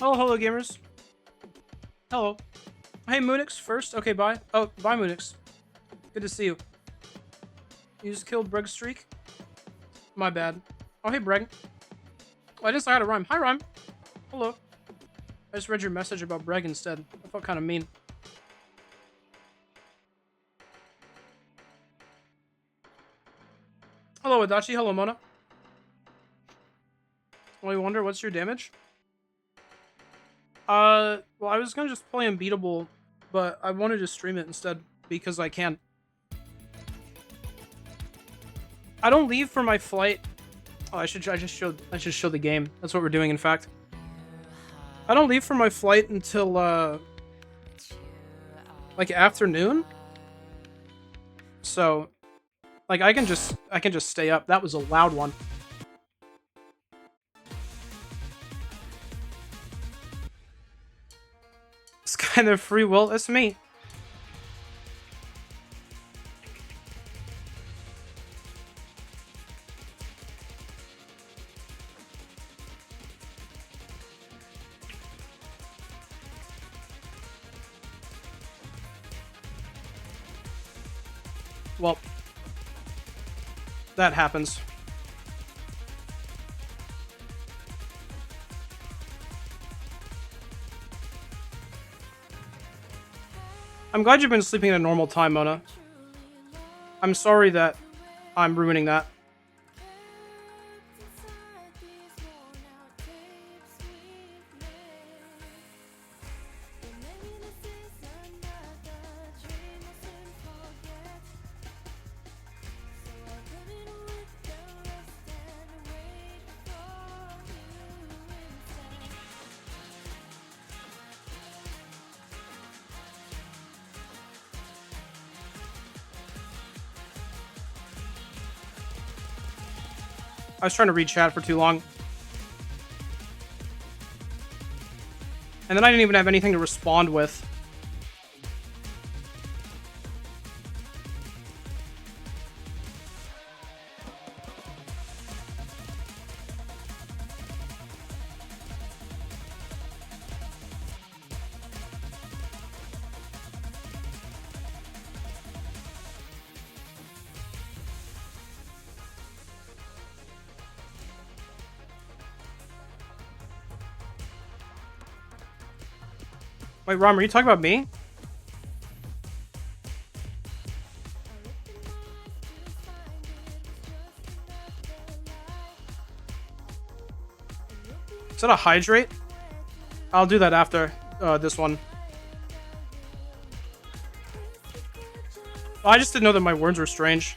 Oh, hello, gamers. Hello. Hey, Moonix, first. Okay, bye. Oh, bye, Moonix. Good to see you. You just killed Breg's streak? My bad. Oh, hey, Breg. Oh, I didn't say hi to Rhyme. Hi, Rhyme. Hello. I just read your message about Breg instead. I felt kind of mean. Hello, Adachi. Hello, Mona. Well, you wonder what's your damage? Well, I was gonna just play unbeatable, but I wanted to stream it instead because I can. I don't leave for my flight. Oh, I should show the game. That's what we're doing, in fact. I don't leave for my flight until like afternoon. So, like I can just stay up. That was a loud one. It's kind of free will. It's me. Well, that happens. I'm glad you've been sleeping at a normal time, Mona. I'm sorry that I'm ruining that. I was trying to read chat for too long. And then I didn't even have anything to respond with. Wait, Rom, are you talking about me? Is that a hydrate? I'll do that after this one. Oh, I just didn't know that my words were strange.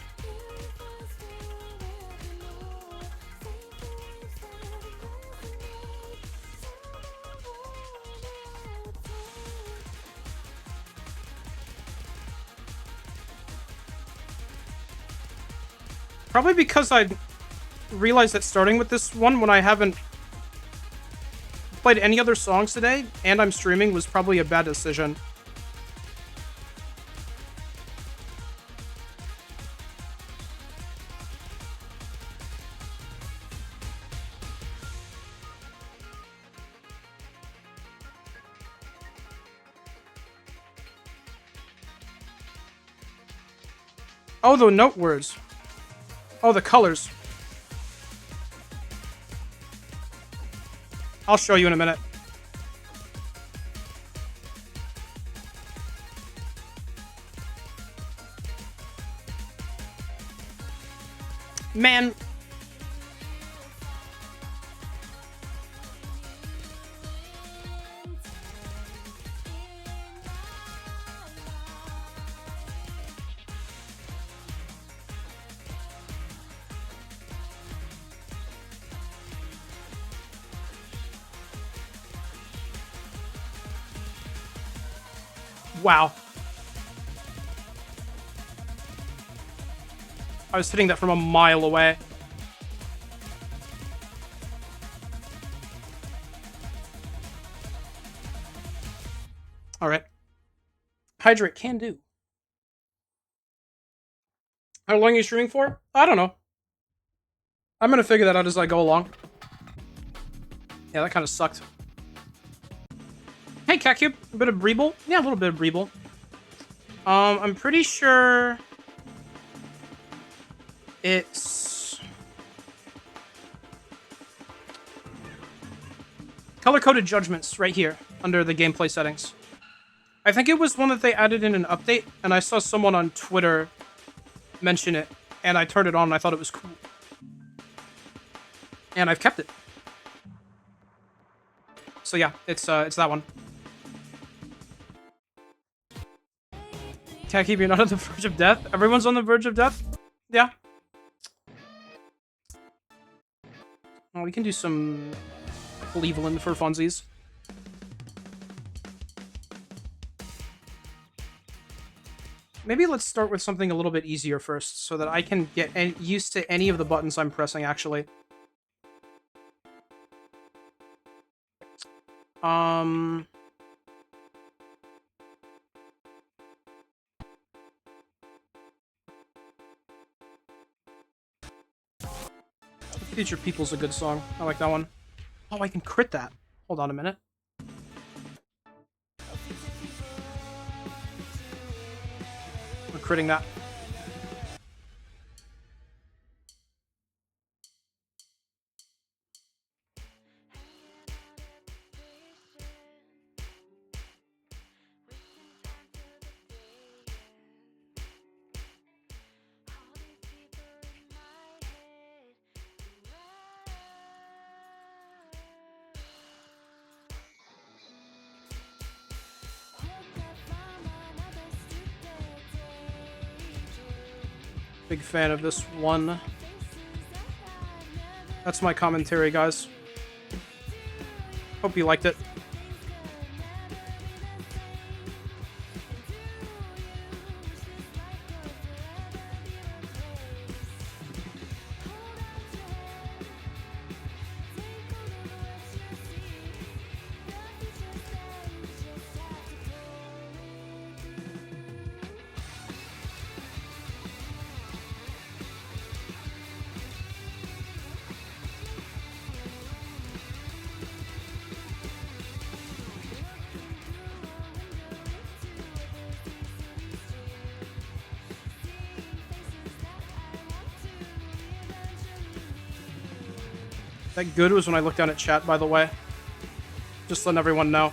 Probably because I realized that starting with this one when I haven't played any other songs today and I'm streaming was probably a bad decision. Oh, the note words. Oh, the colors. I'll show you in a minute. Man. Wow. I was hitting that from a mile away. Alright. Hydrate can do. How long are you streaming for? I don't know. I'm gonna figure that out as I go along. Yeah, that kind of sucked. Hey, Catcube. A bit of Breeble? Yeah, a little bit of Breeble. I'm pretty sure it's color-coded judgments right here under the gameplay settings. I think it was one that they added in an update, and I saw someone on Twitter mention it, and I turned it on and I thought it was cool. And I've kept it. So yeah, it's that one. Can't keep you not on the verge of death. Everyone's on the verge of death. Yeah. Well, we can do some Cleveland for funsies. Maybe let's start with something a little bit easier first, so that I can get used to any of the buttons I'm pressing, actually. Future People's a good song. I like that one. Oh, I can crit that. Hold on a minute. We're critting that. Big fan of this one. That's my commentary, guys. Hope you liked it. That good was when I looked down at chat, by the way. Just letting everyone know.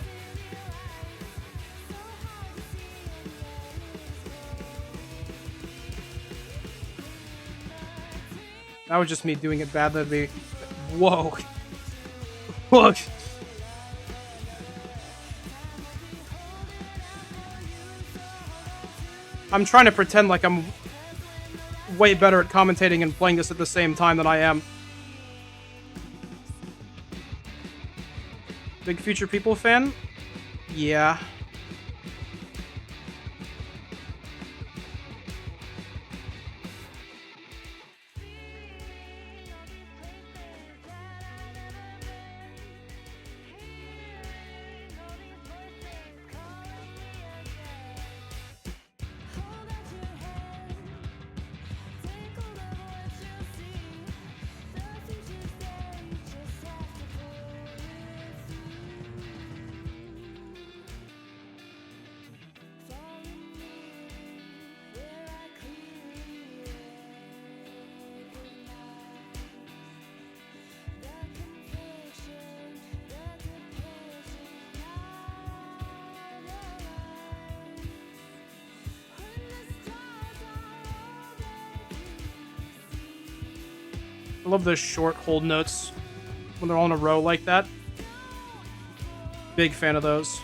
That was just me doing it bad. That'd be... Whoa. Look. I'm trying to pretend like I'm way better at commentating and playing this at the same time than I am. Big Future People fan? Yeah. I love those short hold notes when they're all in a row like that. Big fan of those.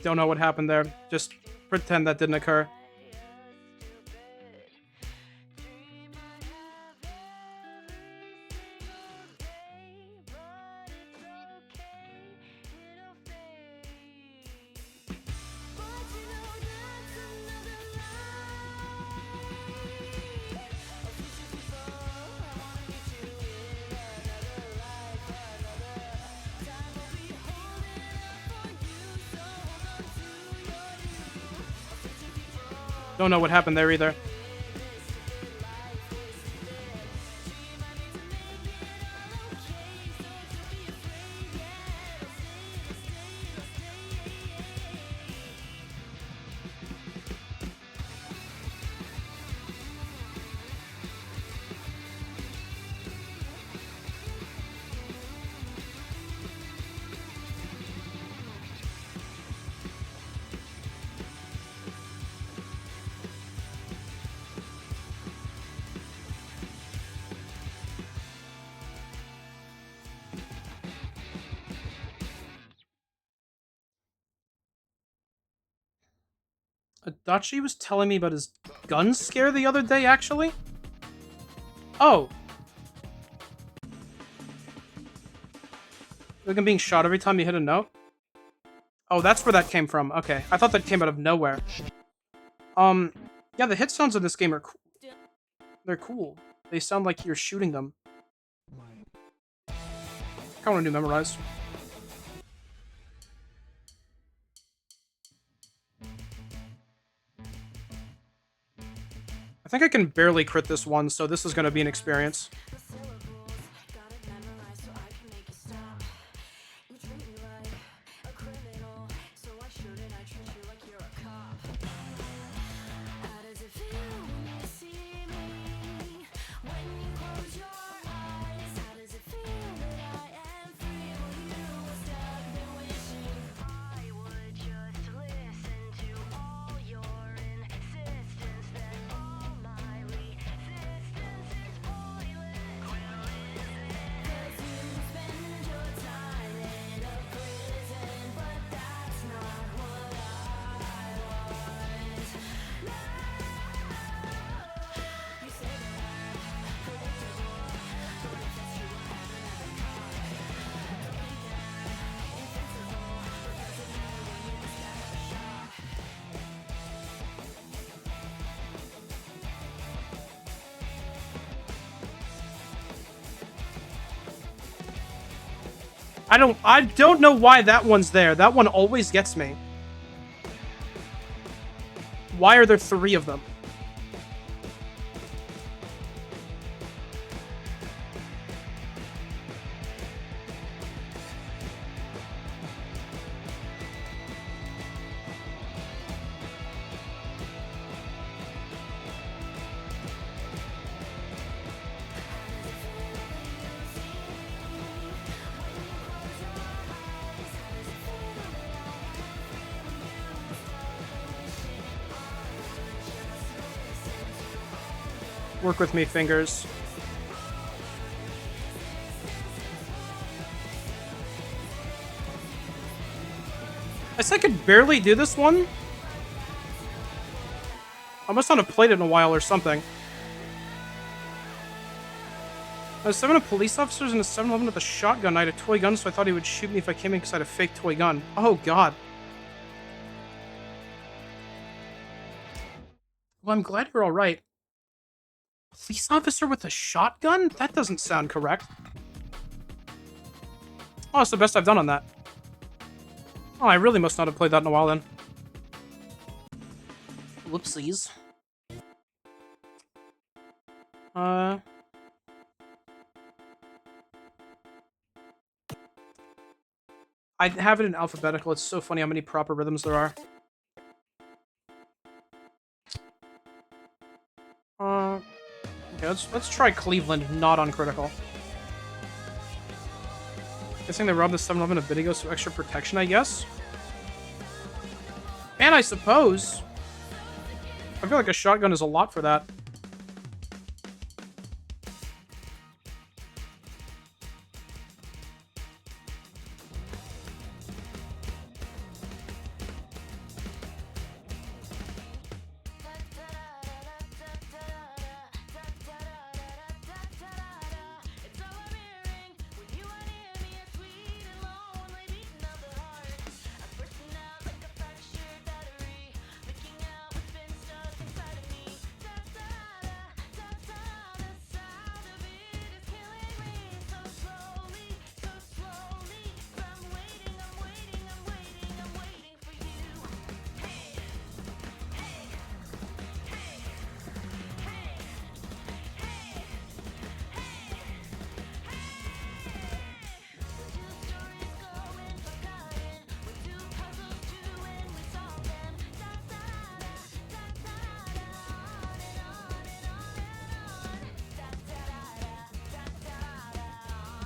Don't know what happened there. Just pretend that didn't occur. Don't know what happened there either. Adachi was telling me about his gun scare the other day, actually? Oh. Like him being shot every time you hit a note? Oh, that's where that came from. Okay. I thought that came out of nowhere. Yeah, the hit sounds in this game are cool. They're cool. They sound like you're shooting them. I kinda wanna do memorized. I think I can barely crit this one, so this is gonna be an experience. I don't know why that one's there. That one always gets me. Why are there 3 of them? Work with me, fingers. I said I could barely do this one. I must not have played it in a while or something. I was 7 of police officers in a 7-Eleven with a shotgun. I had a toy gun, so I thought he would shoot me if I came in because I had a fake toy gun. Oh, God. Well, I'm glad you're alright. Police officer with a shotgun? That doesn't sound correct. Oh, it's the best I've done on that. Oh, I really must not have played that in a while then. Whoopsies. I have it in alphabetical. It's so funny how many proper rhythms there are. Okay, let's try Cleveland, not on critical. Guessing they robbed the 7-Eleven a bit ago, so extra protection, I guess? And I suppose. I feel like a shotgun is a lot for that.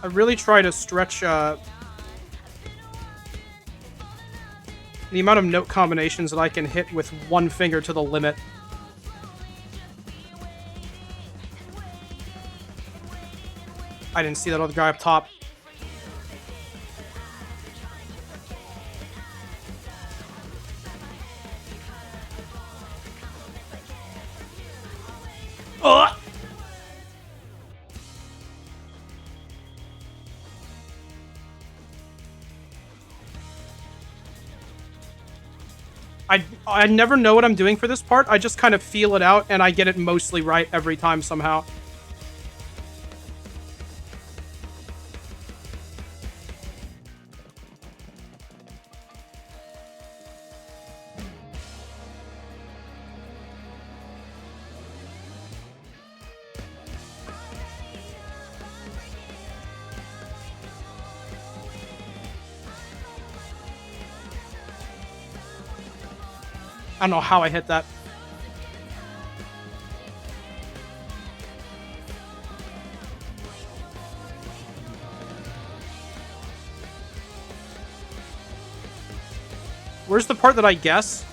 I really try to stretch the amount of note combinations that I can hit with one finger to the limit. I didn't see that other guy up top. Ugh! I never know what I'm doing for this part. I just kind of feel it out, and I get it mostly right every time somehow. I don't know how I hit that. Where's the part that I guess?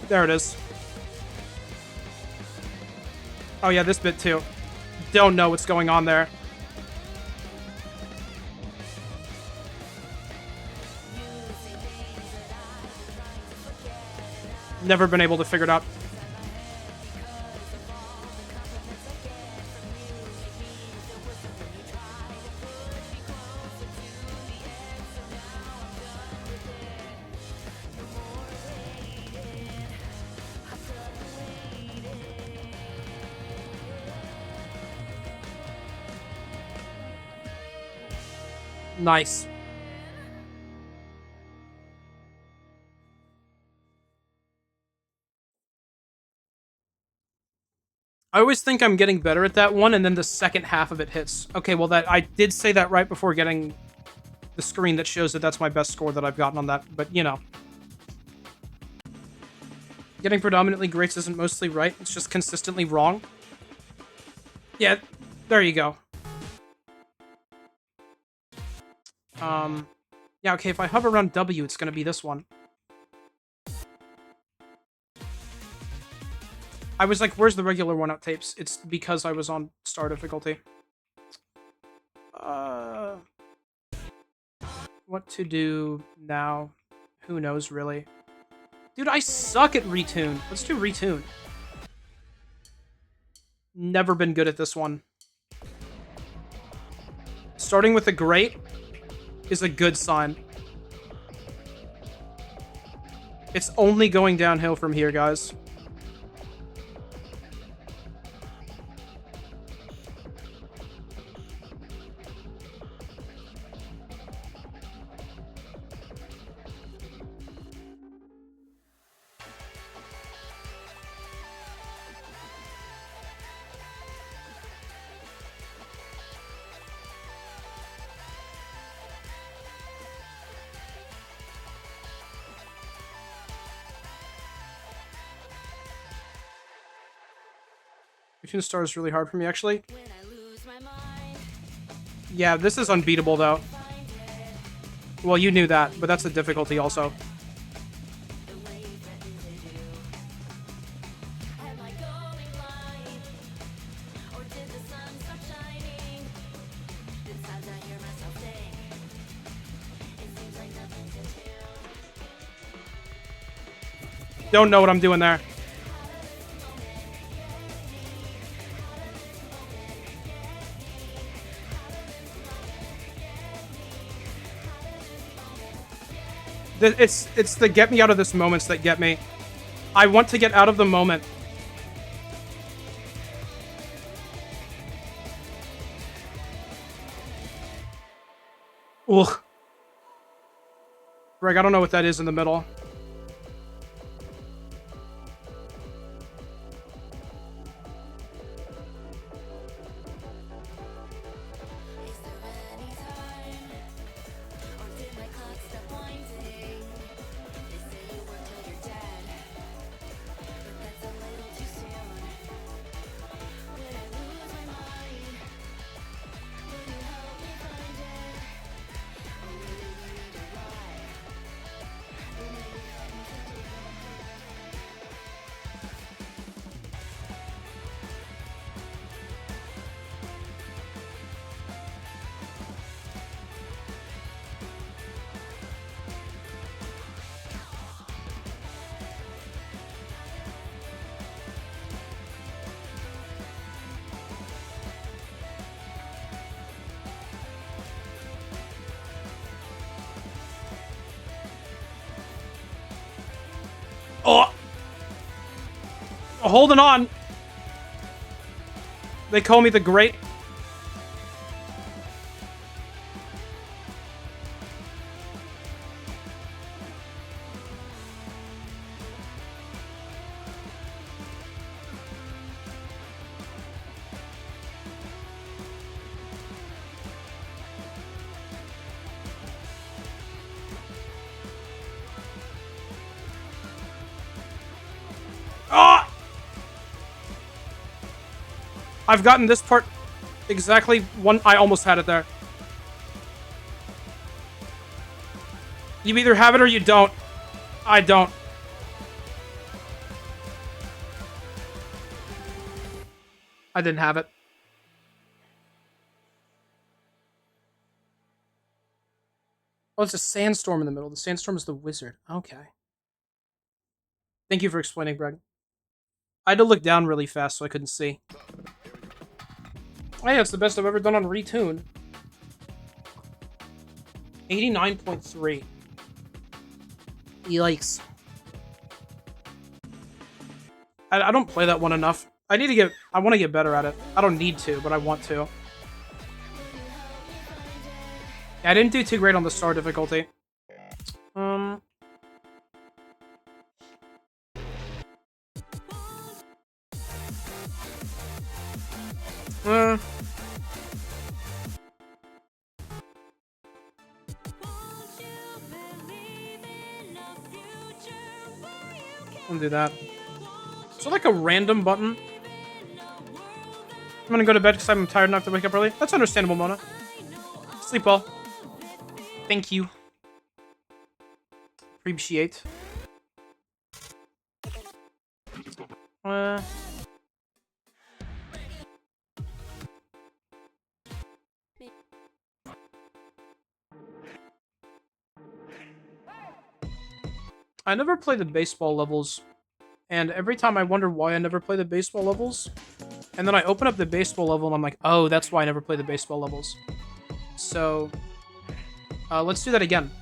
There it is. Oh yeah, this bit too. Don't know what's going on there. Never been able to figure it out. Nice. I always think I'm getting better at that one, and then the second half of it hits. Okay, well, that I did say that right before getting the screen that shows that that's my best score that I've gotten on that, but, you know. Getting predominantly greats isn't mostly right, it's just consistently wrong. Yeah, there you go. Yeah, okay, if I hover around W, it's gonna be this one. I was like, where's the regular one-up tapes? It's because I was on star difficulty. What to do now? Who knows, really? Dude, I suck at retune. Let's do retune. Never been good at this one. Starting with a great is a good sign. It's only going downhill from here, guys. Retune star is really hard for me, actually. Yeah, this is unbeatable, though. Well, you knew that, but that's the difficulty also. Don't know what I'm doing there. It's the get me out of this moments that get me. I want to get out of the moment. Ugh. Greg, I don't know what that is in the middle. Holding on. They call me the Great. Ah! I've gotten this part exactly one. I almost had it there. You either have it or you don't. I don't. I didn't have it. Oh, it's a sandstorm in the middle. The sandstorm is the wizard. Okay. Thank you for explaining, Greg. I had to look down really fast so I couldn't see. Oh yeah, it's the best I've ever done on Retune. 89.3. Yikes. I don't play that one enough. I want to get better at it. I don't need to, but I want to. Yeah, I didn't do too great on the star difficulty. I'll do that. Is there like a random button? I'm gonna go to bed because I'm tired enough to wake up early. That's understandable, Mona. Sleep well. Thank you. Appreciate. I never play the baseball levels, and every time I wonder why I never play the baseball levels, and then I open up the baseball level and I'm like, oh, that's why I never play the baseball levels. So, let's do that again.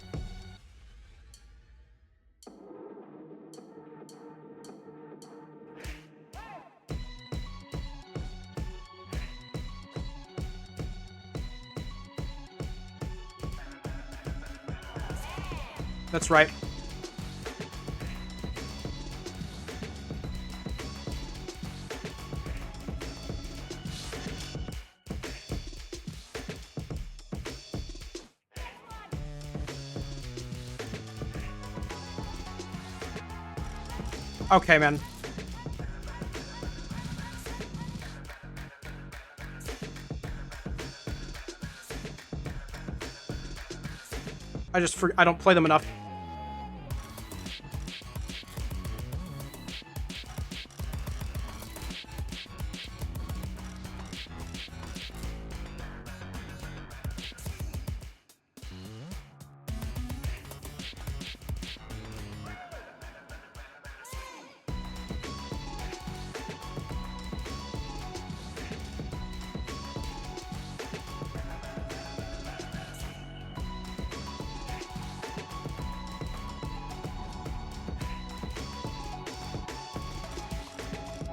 That's right. Okay, man. I don't play them enough.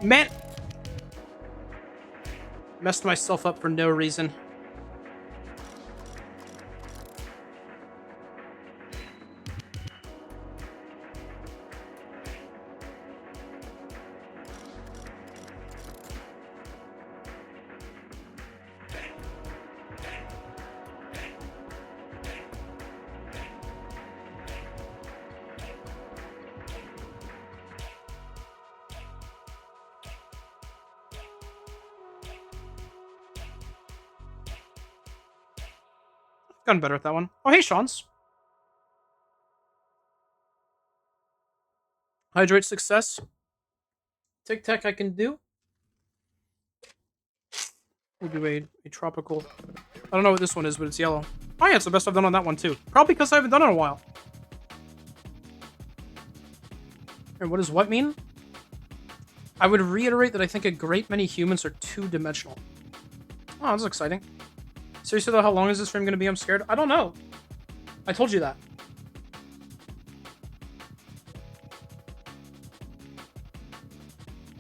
Man! Messed myself up for no reason. Gotten better at that one. Oh, hey, Sean's. Hydrate success. Tic Tac I can do. We'll do a tropical. I don't know what this one is, but it's yellow. Oh yeah, it's the best I've done on that one too. Probably because I haven't done it in a while. And what does what mean? I would reiterate that I think a great many humans are two-dimensional. Oh, that's exciting. Seriously though, how long is this stream gonna be? I'm scared. I don't know. I told you that.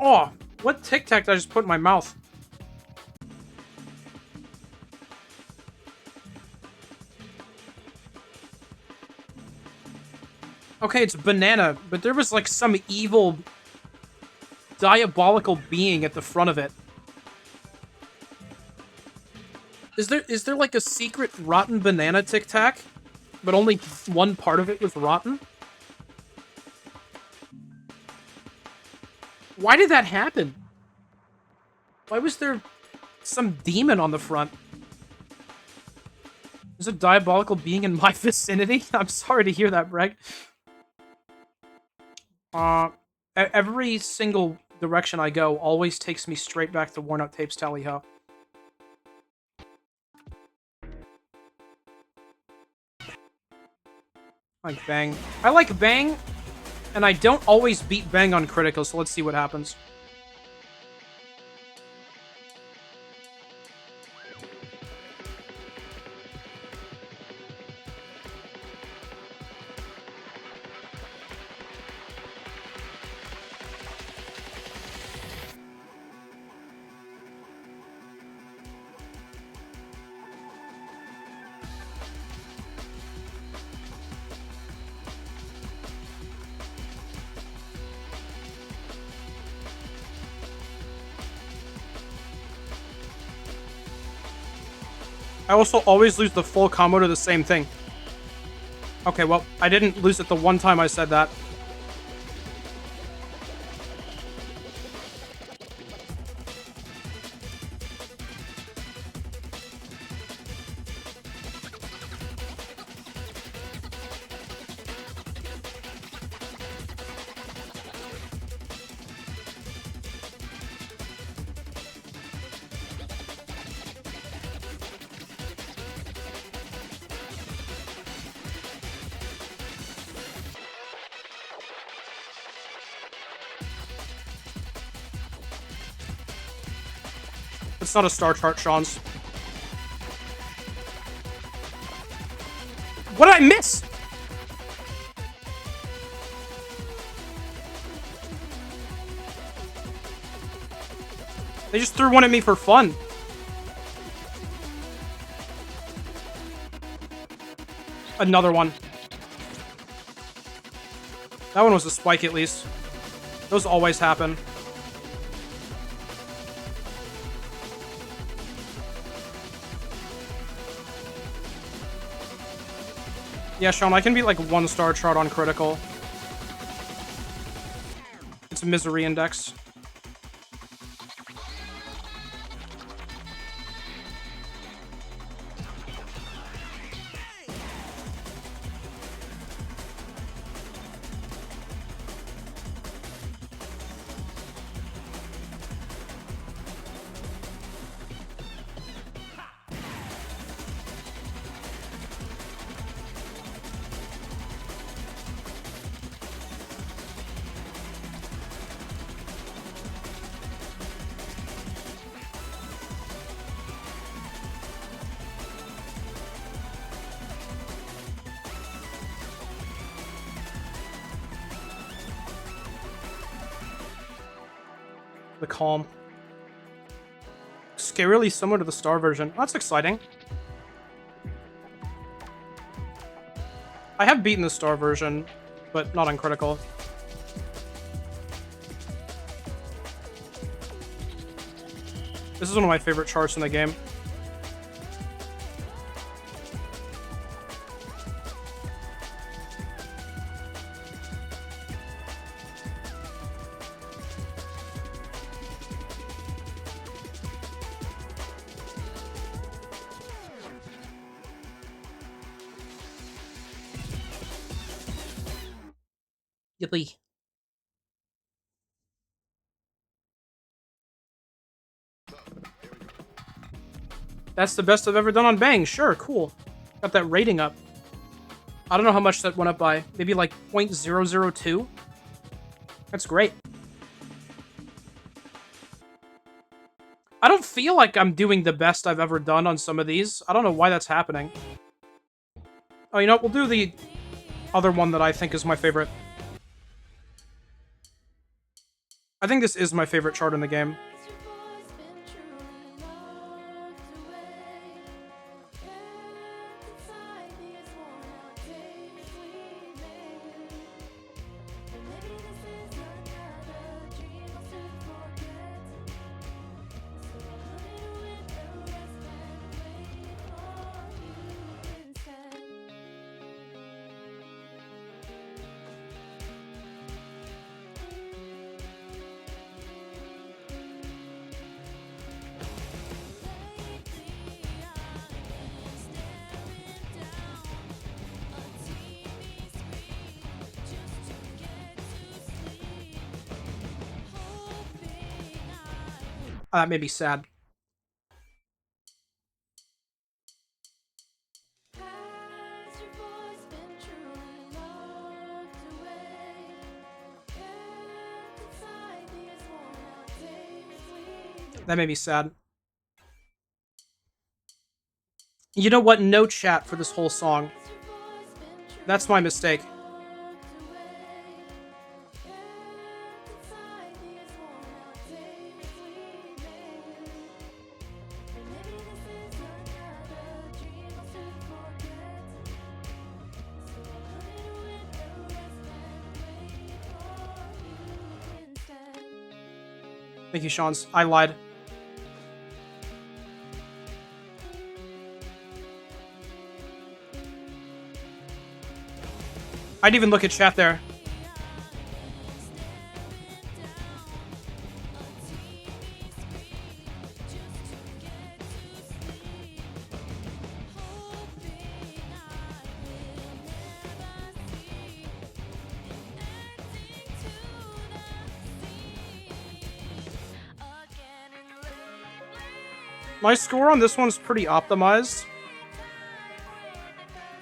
Oh, what Tic Tac did I just put in my mouth? Okay, it's banana, but there was like some evil, diabolical being at the front of it. Is there like a secret rotten banana Tic Tac, but only one part of it was rotten? Why did that happen? Why was there some demon on the front? There's a diabolical being in my vicinity? I'm sorry to hear that, Breg. Every single direction I go always takes me straight back to Worn Out Tapes Tally Ho. Like Bang. I like Bang, and I don't always beat Bang on critical, so let's see what happens. I also always lose the full combo to the same thing. Okay, well, I didn't lose it the one time I said that. It's not a star chart, Sean's. What did I miss? They just threw one at me for fun. Another one. That one was a spike at least. Those always happen. Yeah, Sean, I can beat like 1-star chart on critical. It's a misery index. The Calm. Scarily similar to the Star version. That's exciting. I have beaten the Star version, but not on critical. This is one of my favorite charts in the game. Yippee. That's the best I've ever done on Bang. Sure, cool. Got that rating up. I don't know how much that went up by. Maybe like 0.002? That's great. I don't feel like I'm doing the best I've ever done on some of these. I don't know why that's happening. Oh, you know what? We'll do the other one that I think is my favorite. I think this is my favorite chart in the game. That made me sad. That made me sad. You know what? No chat for this whole song. That's my mistake. Thank you, Sean's. I lied. I didn't even look at chat there. My score on this one's pretty optimized.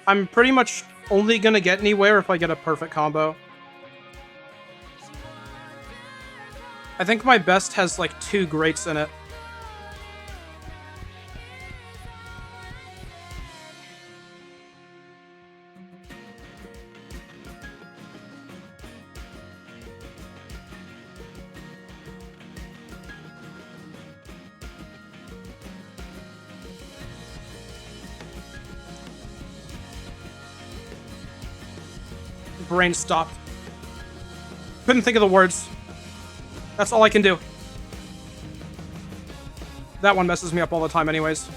I'm pretty much only gonna get anywhere if I get a perfect combo. I think my best has like 2 greats in it. Brain stopped. Couldn't think of the words. That's all I can do. That one messes me up all the time anyways.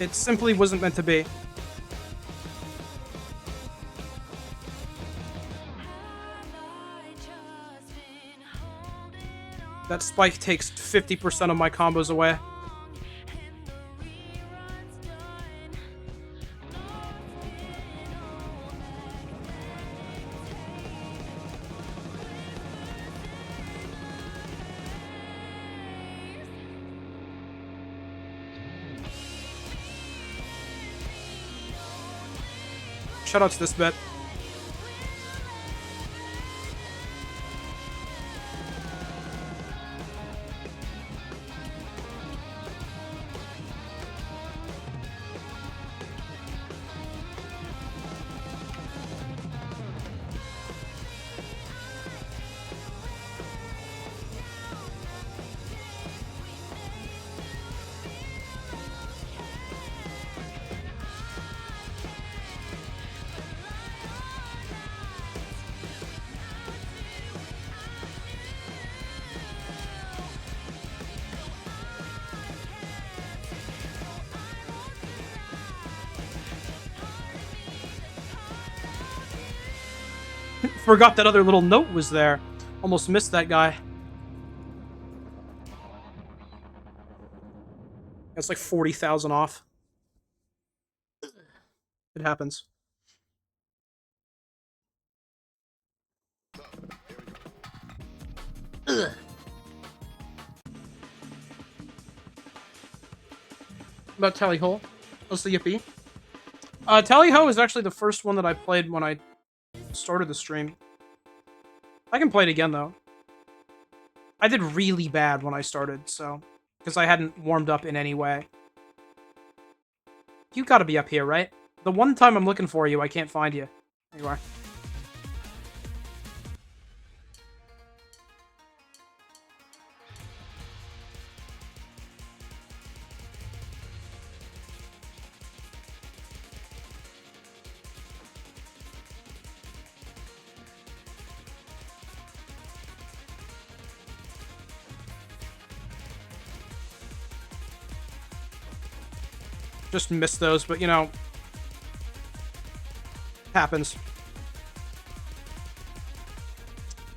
It simply wasn't meant to be. That spike takes 50% of my combos away. Shout out to this bit. Forgot that other little note was there. Almost missed that guy. That's like 40,000 off. It happens. About Tally Ho. What's the yippee? Tally Ho is actually the first one that I played when I started the stream. I can play it again, though. I did really bad when I started, so... because I hadn't warmed up in any way. You gotta be up here, right? The one time I'm looking for you, I can't find you. There you are. Just missed those, but you know, happens.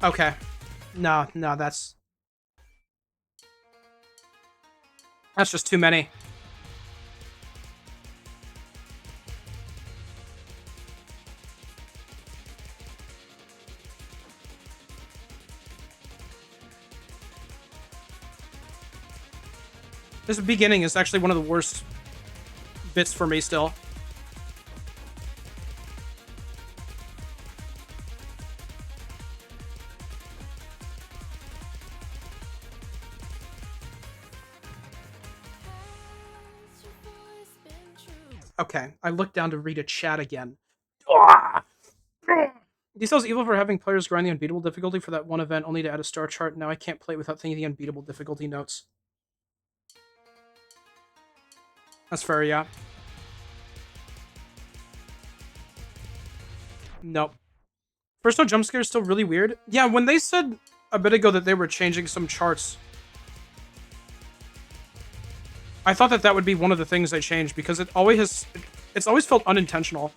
Okay. No, no, that's just too many. This beginning is actually one of the worst bits for me still. Okay, I looked down to read a chat again. He sells evil for having players grind the unbeatable difficulty for that one event only to add a star chart. Now I can't play it without thinking the unbeatable difficulty notes. That's fair, yeah. Nope. First no jump scare is still really weird. Yeah, when they said a bit ago that they were changing some charts, I thought that that would be one of the things they changed because it's always felt unintentional.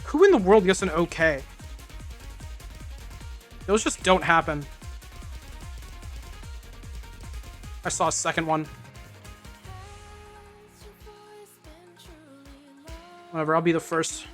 Who in the world gets an okay? Those just don't happen. I saw a second one. Whatever, I'll be the first.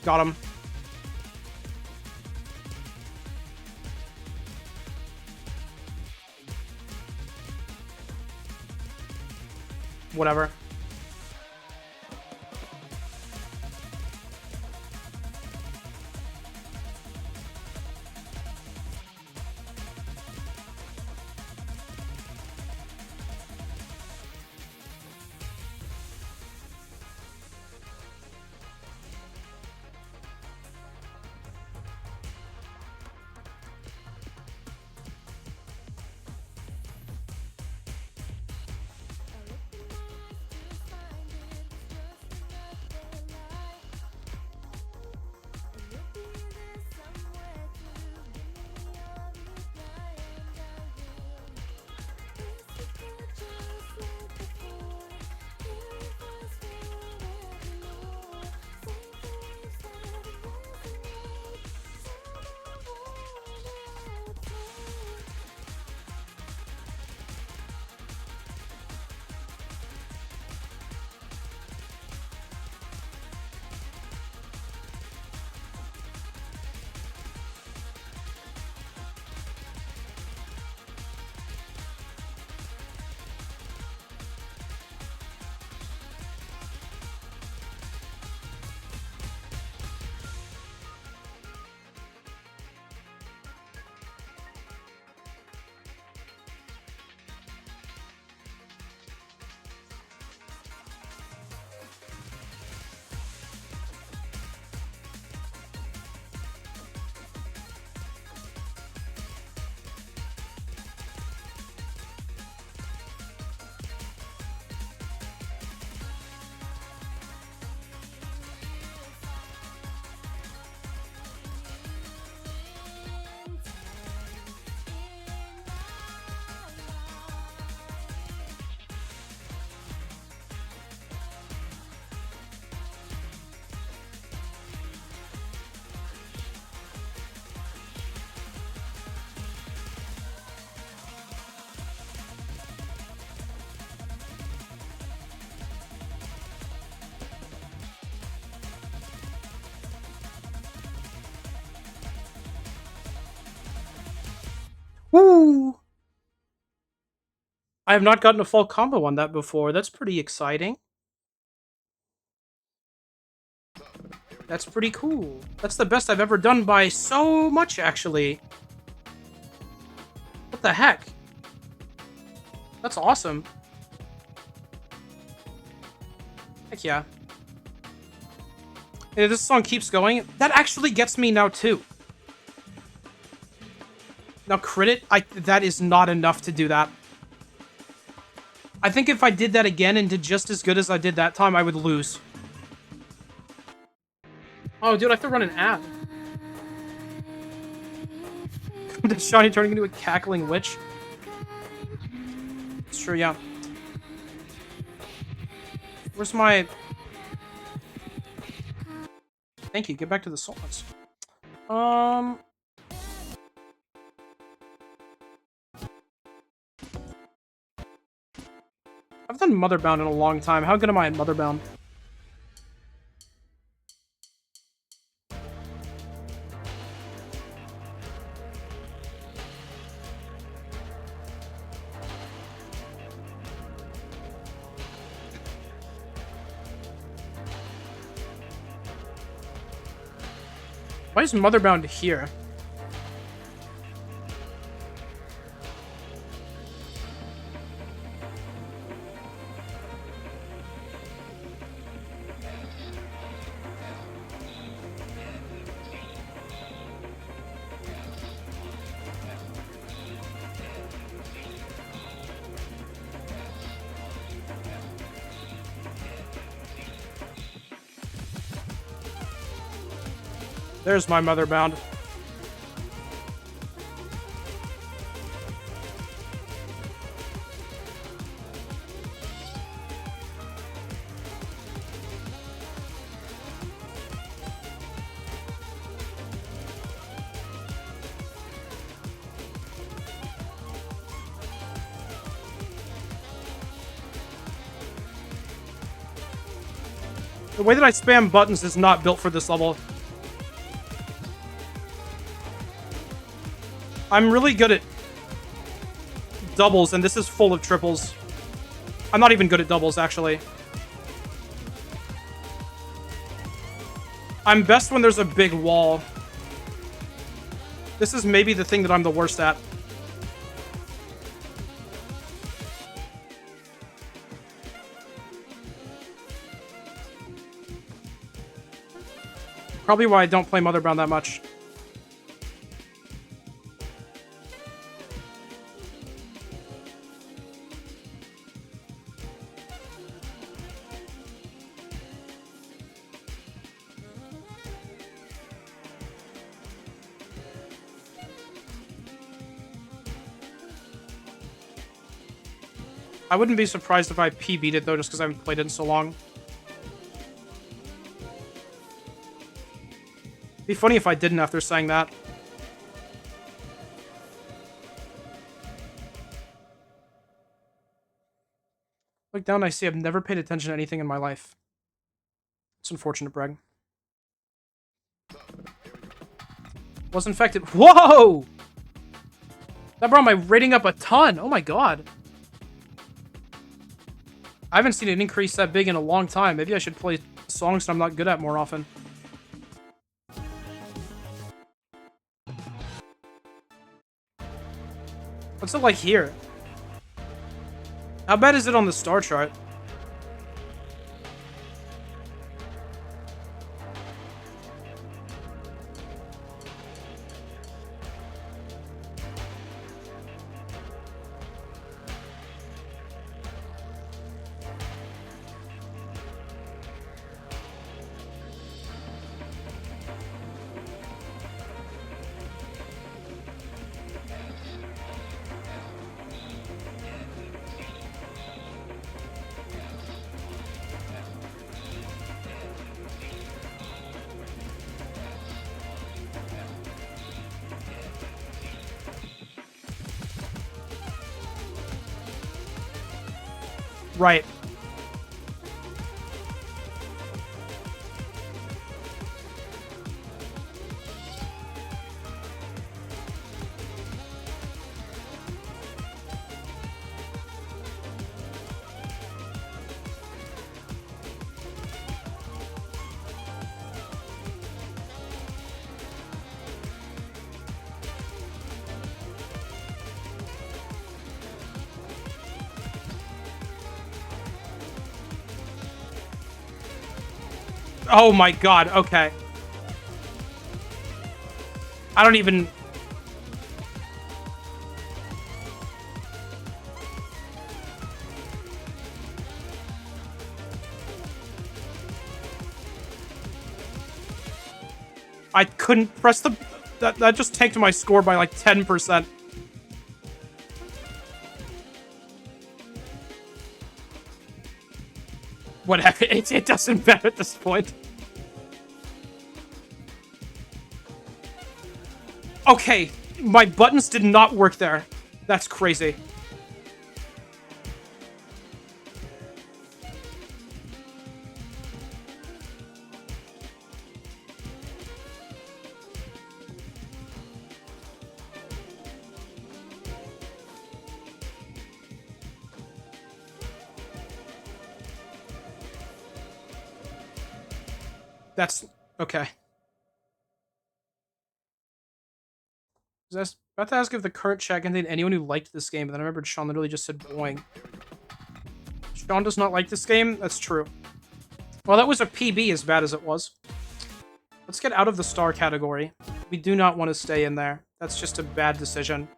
Got him. Whatever. Woo! I have not gotten a full combo on that before. That's pretty exciting. That's pretty cool. That's the best I've ever done by so much, actually. What the heck? That's awesome. Heck yeah. If this song keeps going, that actually gets me now, too. Now, crit it, that is not enough to do that. I think if I did that again and did just as good as I did that time, I would lose. Oh, dude, I have to run an ad. Is Shani turning into a cackling witch? It's true, yeah. Where's my... Thank you, get back to the songs. I've done Motherbound in a long time. How good am I at Motherbound? Why is Motherbound here? There's my Motherbound. The way that I spam buttons is not built for this level. I'm really good at doubles, and this is full of triples. I'm not even good at doubles, actually. I'm best when there's a big wall. This is maybe the thing that I'm the worst at. Probably why I don't play Motherbound that much. I wouldn't be surprised if I PB'd it, though, just because I haven't played it in so long. It'd be funny if I didn't after saying that. Look down, I see I've never paid attention to anything in my life. It's unfortunate, Breg. Was infected. Whoa! That brought my rating up a ton. Oh my god. I haven't seen it increase that big in a long time. Maybe I should play songs that I'm not good at more often. What's it like here? How bad is it on the star chart? Right. Oh my god, okay. I don't even... I couldn't press the... That just tanked my score by like 10%. Whatever, it doesn't matter at this point. Okay, my buttons did not work there. That's crazy. That's... okay. I was about to ask if the current chat contained anyone who liked this game, but then I remembered Sean literally just said boing. Sean does not like this game? That's true. Well, that was a PB as bad as it was. Let's get out of the star category. We do not want to stay in there. That's just a bad decision.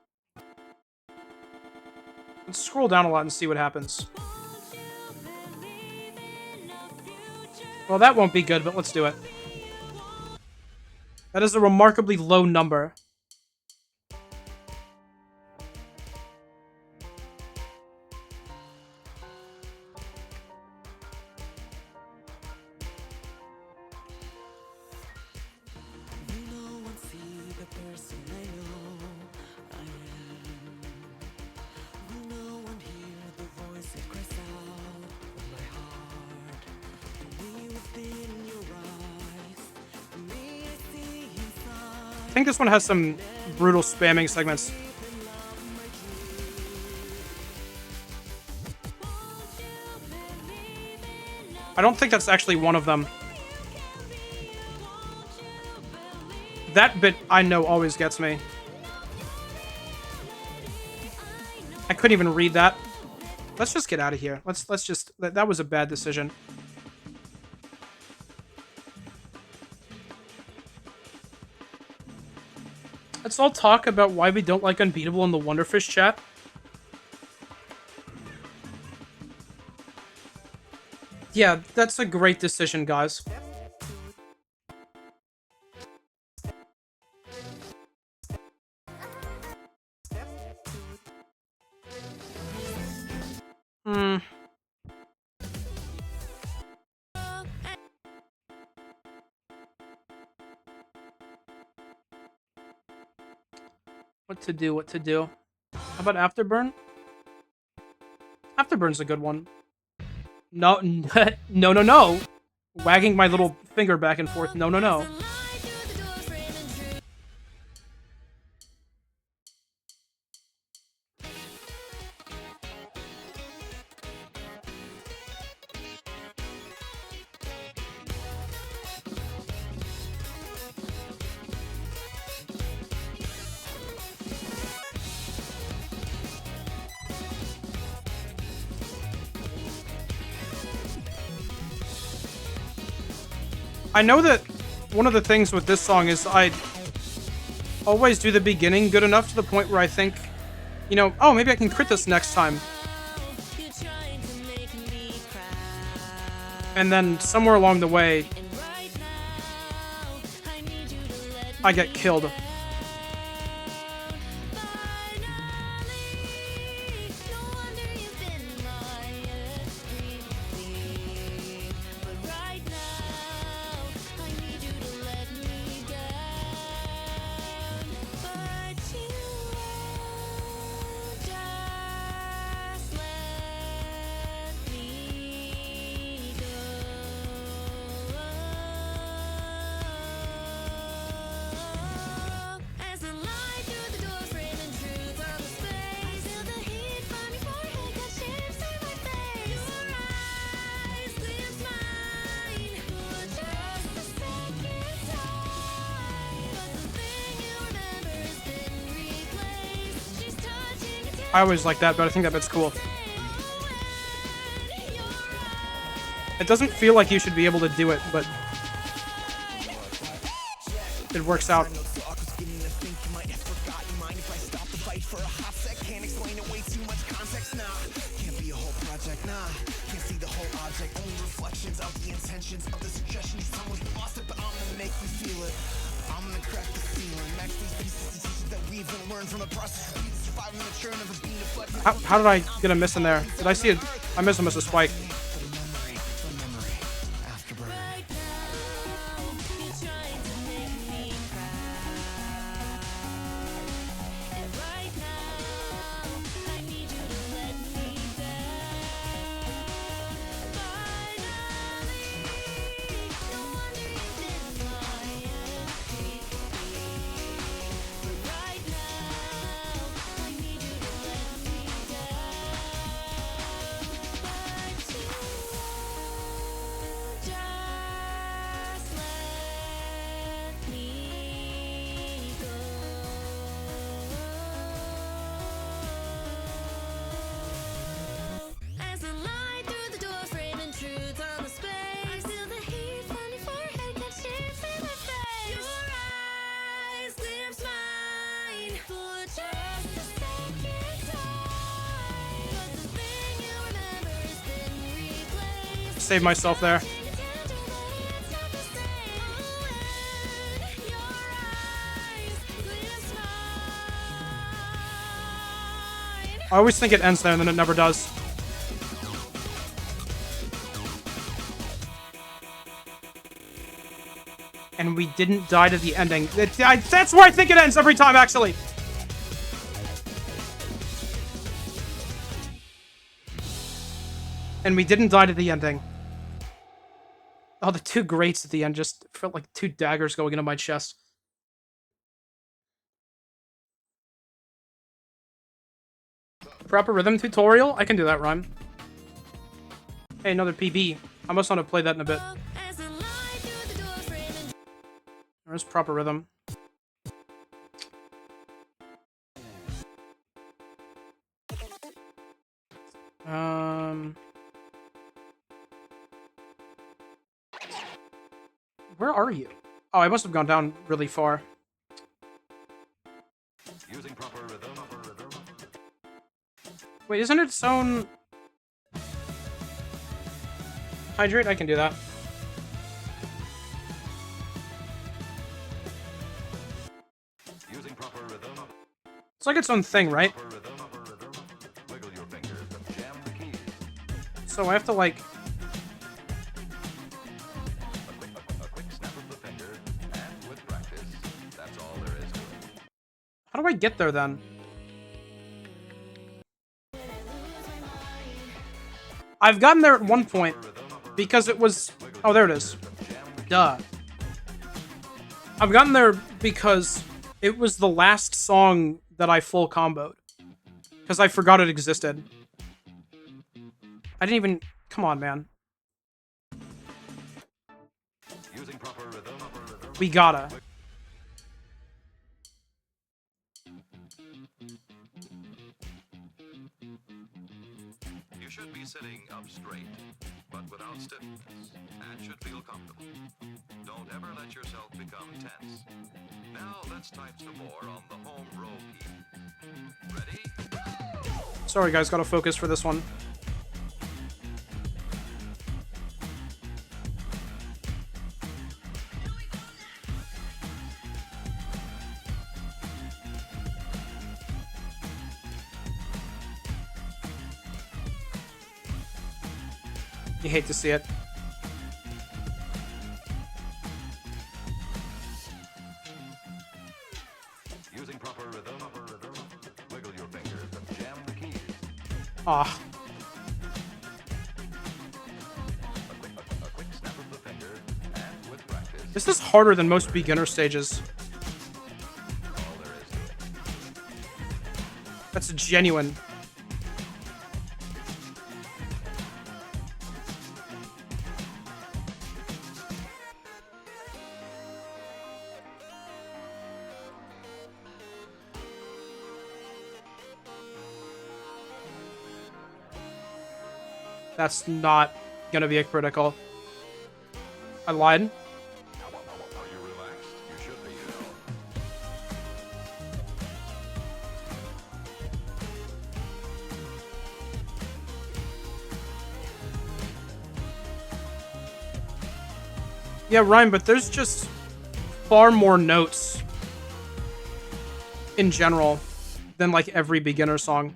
Let's scroll down a lot and see what happens. Well, that won't be good, but let's do it. That is a remarkably low number. I think this one has some brutal spamming segments. I don't think that's actually one of them. That bit, I know, always gets me. I couldn't even read that. Let's just get out of here. Let's just... That was a bad decision. Let's all talk about why we don't like Unbeatable in the Wonderfish chat. Yeah, that's a great decision, guys. What to do. How about Afterburn? Afterburn's a good one. No, no. Wagging my little finger back and forth. No. I know that one of the things with this song is I always do the beginning good enough to the point where I think, you know, oh, maybe I can crit this next time. And then somewhere along the way, I get killed. I always like that, but I think that bit's cool. It doesn't feel like you should be able to do it, but it works out. How did I get a miss in there? Did I see it? I missed a spike. Save myself there. I always think it ends there and then it never does. And we didn't die to the ending. That's where I think it ends every time, actually. And we didn't die to the ending. Oh, the two greats at the end just felt like two daggers going into my chest. Proper rhythm tutorial? I can do that rhyme. Hey, another PB. I must want to play that in a bit. There's proper rhythm. Where are you? Oh, I must have gone down really far. Using proper rhythm. Wait, isn't it its own... Hydrate? I can do that. Using proper rhythm. It's like its own thing, right? Wiggle your fingers and jam the keys. So I have to, like... How do I get there, then? I've gotten there at one point, because it was... Oh, there it is. Duh. I've gotten there because it was the last song that I full comboed. Because I forgot it existed. I didn't even... Come on, man. We gotta. You should be sitting up straight, but without stiffness, and should feel comfortable. Don't ever let yourself become tense. Now let's type some more on the home row key. Ready? Sorry guys, gotta focus for this one. You hate to see it. Using proper rhythm. Wiggle your fingers and jam the keys. Ah. A quick snap of the finger, and with practice. This is harder than most beginner stages. All there is to it. That's genuine. That's not gonna be a critical. I lied. Yeah, Ryan, but there's just far more notes in general than like every beginner song.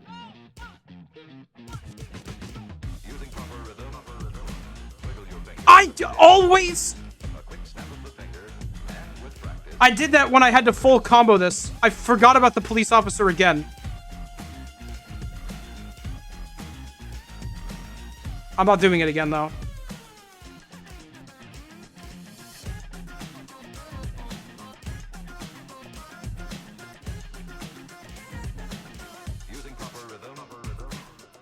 I did that when I had to full combo this. I forgot about the police officer again. I'm not doing it again, though. Using proper rhythm,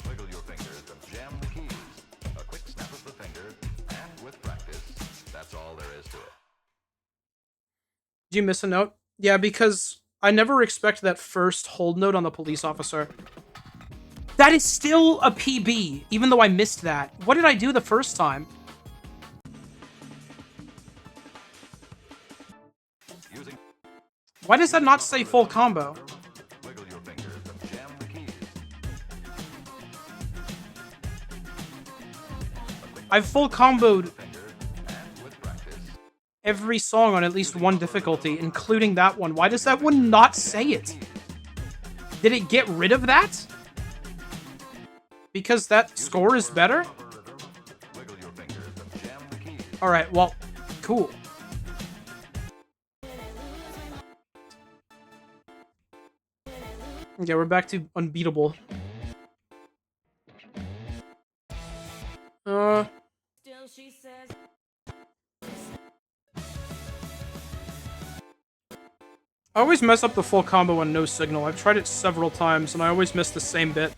wiggle your fingers and jam the keys. A quick snap of the finger, and with practice, that's all there is to it. Did you miss a note? Yeah, because I never expect that first hold note on the police officer. That is still a PB, even though I missed that. What did I do the first time? Why does that not say full combo? Wiggle your fingers and jam the keys. I've full comboed every song on at least one difficulty, including that one. Why does that one not say it? Did it get rid of that? Because that score is better? Alright, well, cool. Okay, we're back to unbeatable. I always mess up the full combo on no signal. I've tried it several times, and I always miss the same bit.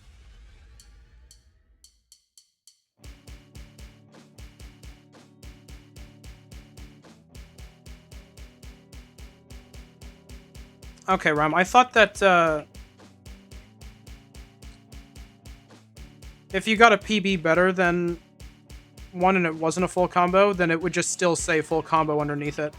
Okay, Ram, I thought that, if you got a PB better than one and it wasn't a full combo, then it would just still say full combo underneath it.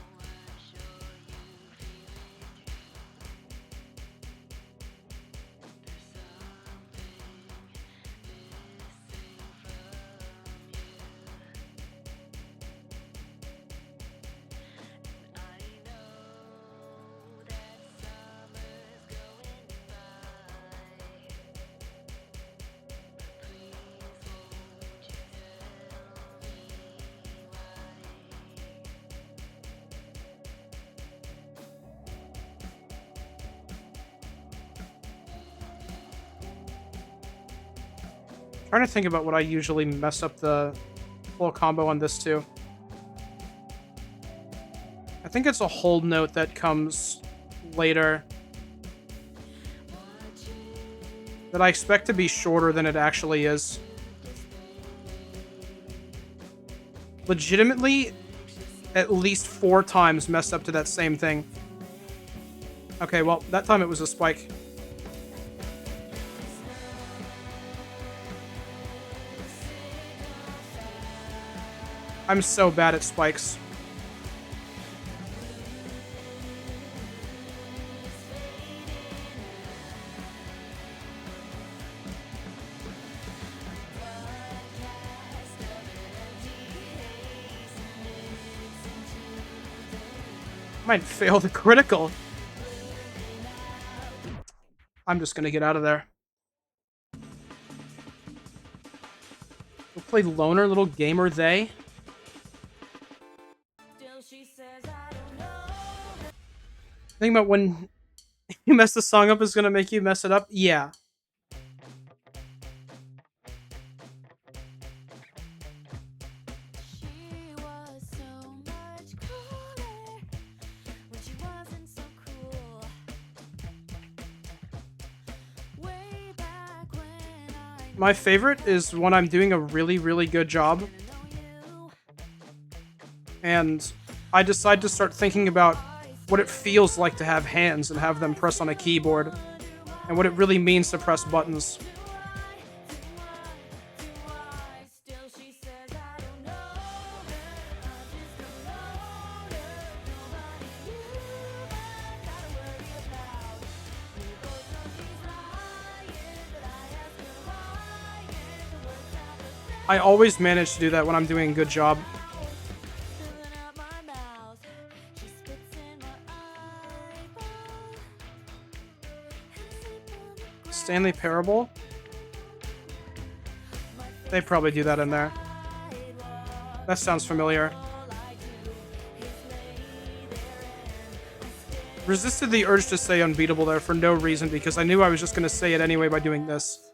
Trying to think about what I usually mess up the full combo on this too. I think it's a hold note that comes later that I expect to be shorter than it actually is. Legitimately, at least 4 times messed up to that same thing. Okay, well, that time it was a spike. I'm so bad at spikes. Might fail the critical. I'm just gonna get out of there. We'll play Loner, Little Gamer They. Think about when you mess the song up is gonna make you mess it up? Yeah. My favorite is when I'm doing a really, really good job and I decide to start thinking about what it feels like to have hands and have them press on a keyboard, and what it really means to press buttons. I always manage to do that when I'm doing a good job. Stanley Parable? They probably do that in there. That sounds familiar. Resisted the urge to say unbeatable there for no reason because I knew I was just going to say it anyway by doing this.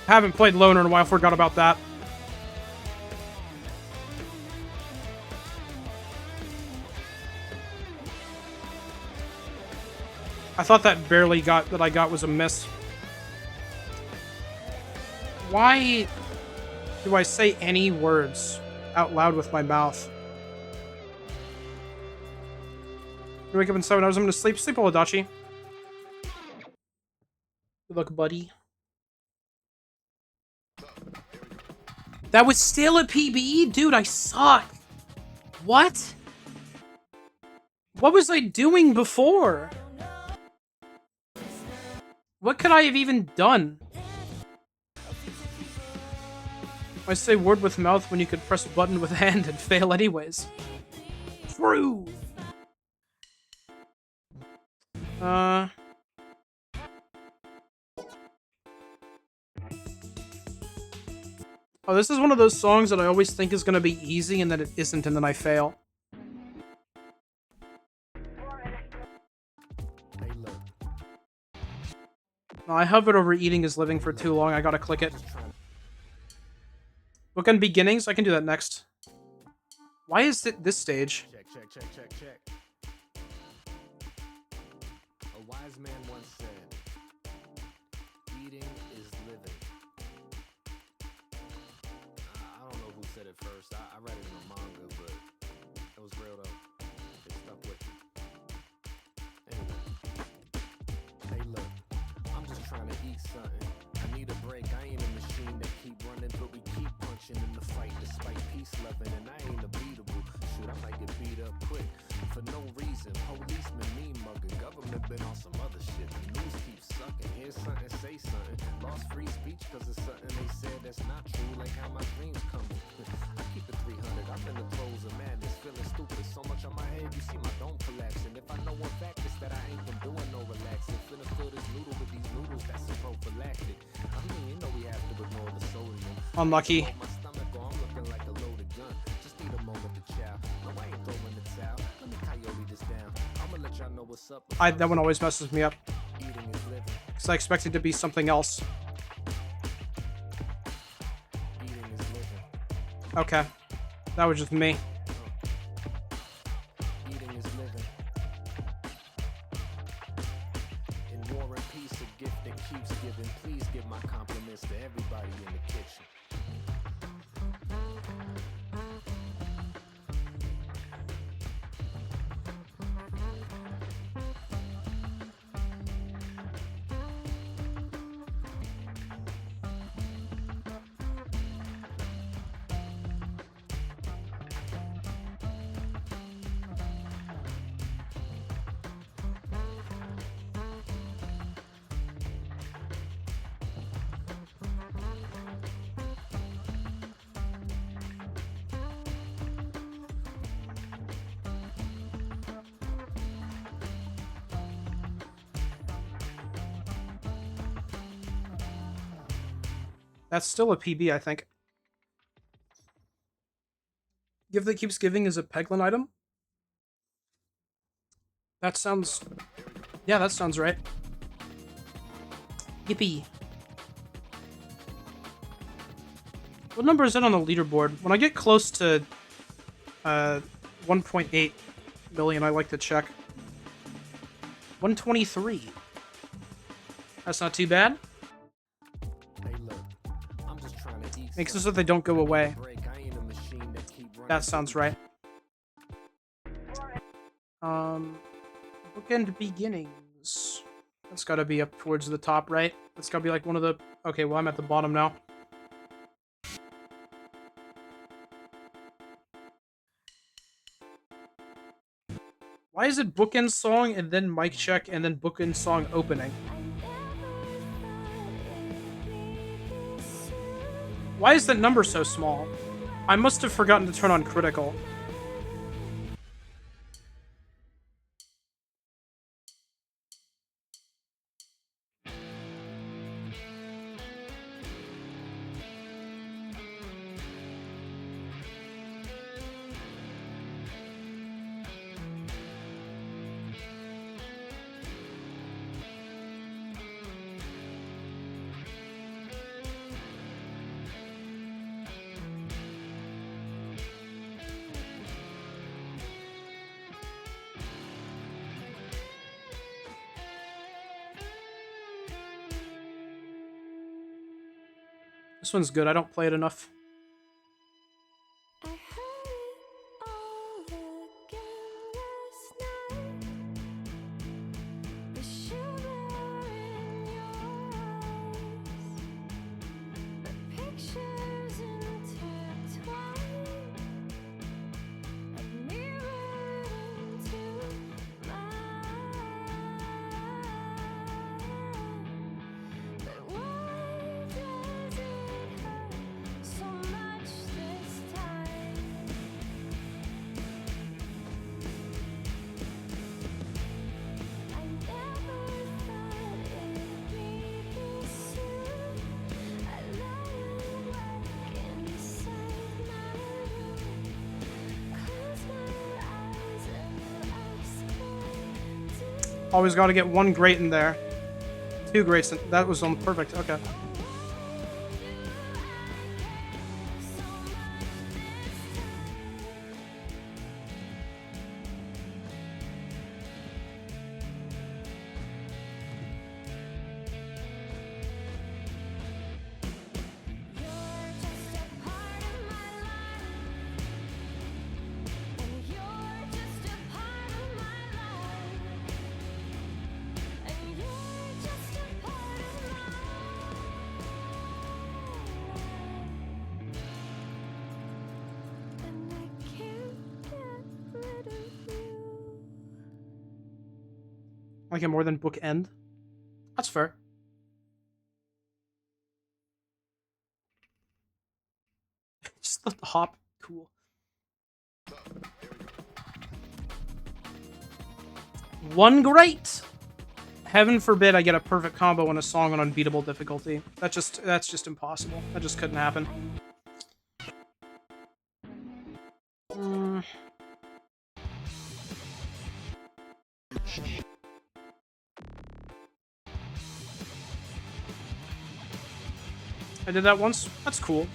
Haven't played Loner in a while, forgot about that. I thought that I got was a miss. Why do I say any words out loud with my mouth? I wake up in 7 hours, I'm gonna sleep. Sleep, Oladachi. Good luck, buddy. That was still a PB? Dude, I suck. What? What was I doing before? What could I have even done? I say word with mouth when you could press button with hand and fail anyways. True. Oh, this is one of those songs that I always think is gonna be easy and then it isn't and then I fail. No, I hovered over eating is living for too long. I gotta click it. Look on beginnings. I can do that next. Why is it this stage? Check. A wise man once said, eating is living. I don't know who said it first. I read it in a manga, but it was real though. It stuck with me. Anyway. Hey look, I'm just trying to eat something. I need a break. I ain't a machine that keep running, but we keep punching in the fight despite peace loving, and I ain't unbeatable. Shoot, I might get beat up quick for no reason. Policemen mean mugging, government been on some other shit. The news keeps sucking. Here's something, say something. Lost free speech cause it's something they said that's not true, like how my dreams come. I keep it 300. I'm in the throes of madness, feeling stupid. So much on my head, you see my dome collapsing. If I know one fact, it's that I ain't been doing no relaxing. Finna fill this noodle with these noodles, that's a prophylactic. I mean, you know we have to ignore the sodium. Unlucky. My stomach, or I'm looking like a loaded gun. Just need a moment to chow. No, I ain't throwing the towel. Let me coyote this down. I'ma let y'all know what's up. That one always messes me up. Eating is living. Because I expect it to be something else. Eating is living. Okay. That was just me. Eating is living. In war and peace, a gift that keeps giving. Please give my compliments to everybody in the kitchen. That's still a PB, I think. Gift that keeps giving is a Peglin item? That sounds... Yeah, that sounds right. Yippee. What number is it on the leaderboard? When I get close to 1.8 million I like to check. 123. That's not too bad. Hey, look, I'm just trying to eat Makes it so they don't go away. break. I ain't a machine that keep running. That sounds right. Bookend beginnings. That's gotta be up towards the top, right? That's gotta be like one of the... Okay, well, I'm at the bottom now. Why is it bookend song and then mic check and then bookend song opening? Why is that number so small? I must have forgotten to turn on critical. This one's good. I don't play it enough. I heard it all again last night. The sugar in your eyes, the pictures intertwined, have mirrored into mine. But why does it hurt so much this time? I never thought it'd be this soon. I lie awake inside my room, close my eyes and ask what to Always got to get one great in there. Two greats. That was on perfect. Okay. You're just a part of my life, and you're just a part of my life, and you're just a part of my life, and I can't get rid of you. Like it more than bookend. That's fair. Just the hop. Cool. One great. Heaven forbid I get a perfect combo in a song on unbeatable difficulty. That's just impossible. That just couldn't happen. I did that once. That's cool.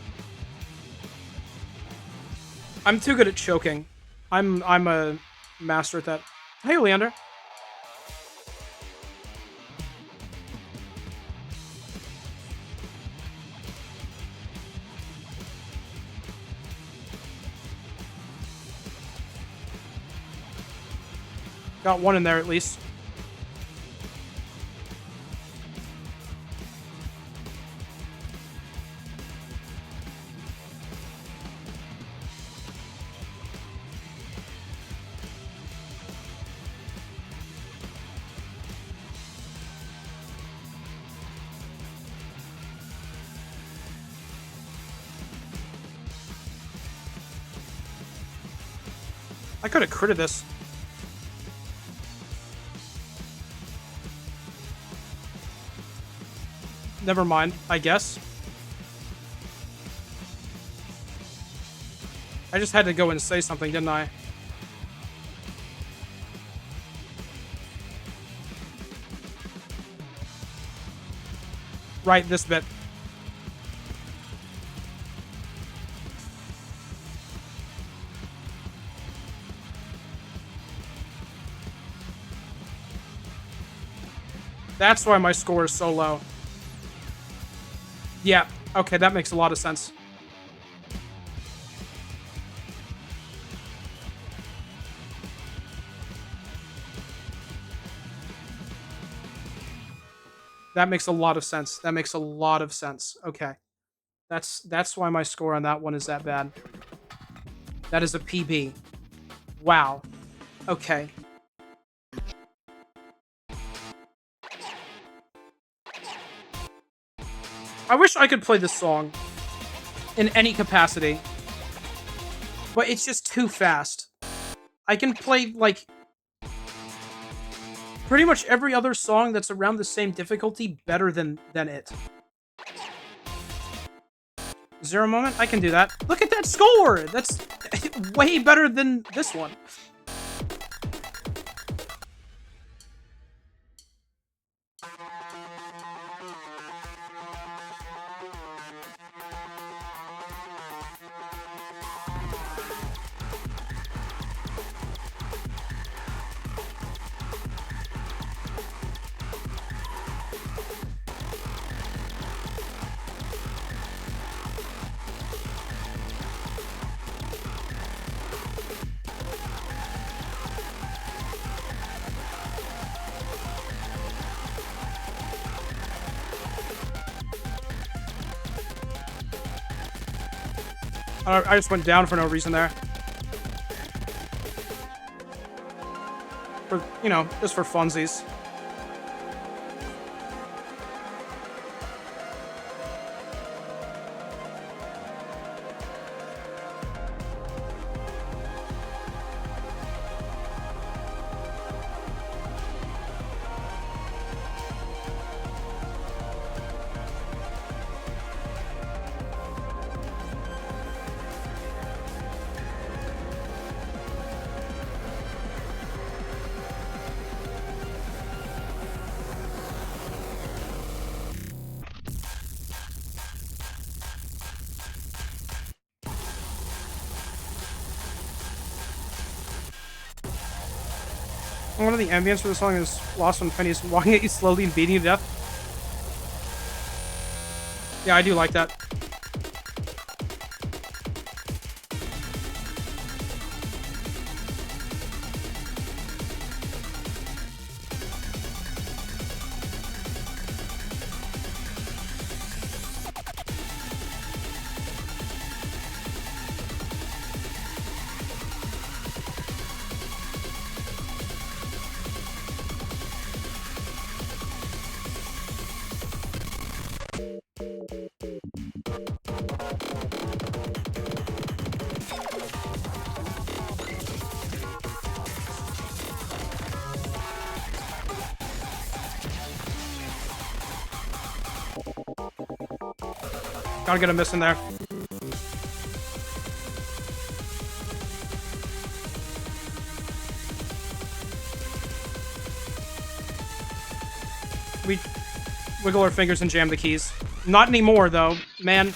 I'm too good at choking. I'm a master at that. Hey, Leander. Got one in there at least. I could have critted this. Never mind, I guess. I just had to go and say something, didn't I? Right, this bit. That's why my score is so low. Yeah, okay, that makes a lot of sense. That makes a lot of sense. That makes a lot of sense. Okay. That's why my score on that one is that bad. That is a PB. Wow. Okay. I wish I could play this song in any capacity, but it's just too fast. I can play, like, pretty much every other song that's around the same difficulty better than it. Zero Moment? I can do that. Look at that score! That's way better than this one. I just went down for no reason there. For, you know, just for funsies. One of the ambience for the song is lost when Penny is walking at you slowly and beating you to death. Yeah, I do like that. Gotta get a miss in there. We wiggle our fingers and jam the keys. Not anymore, though. Man.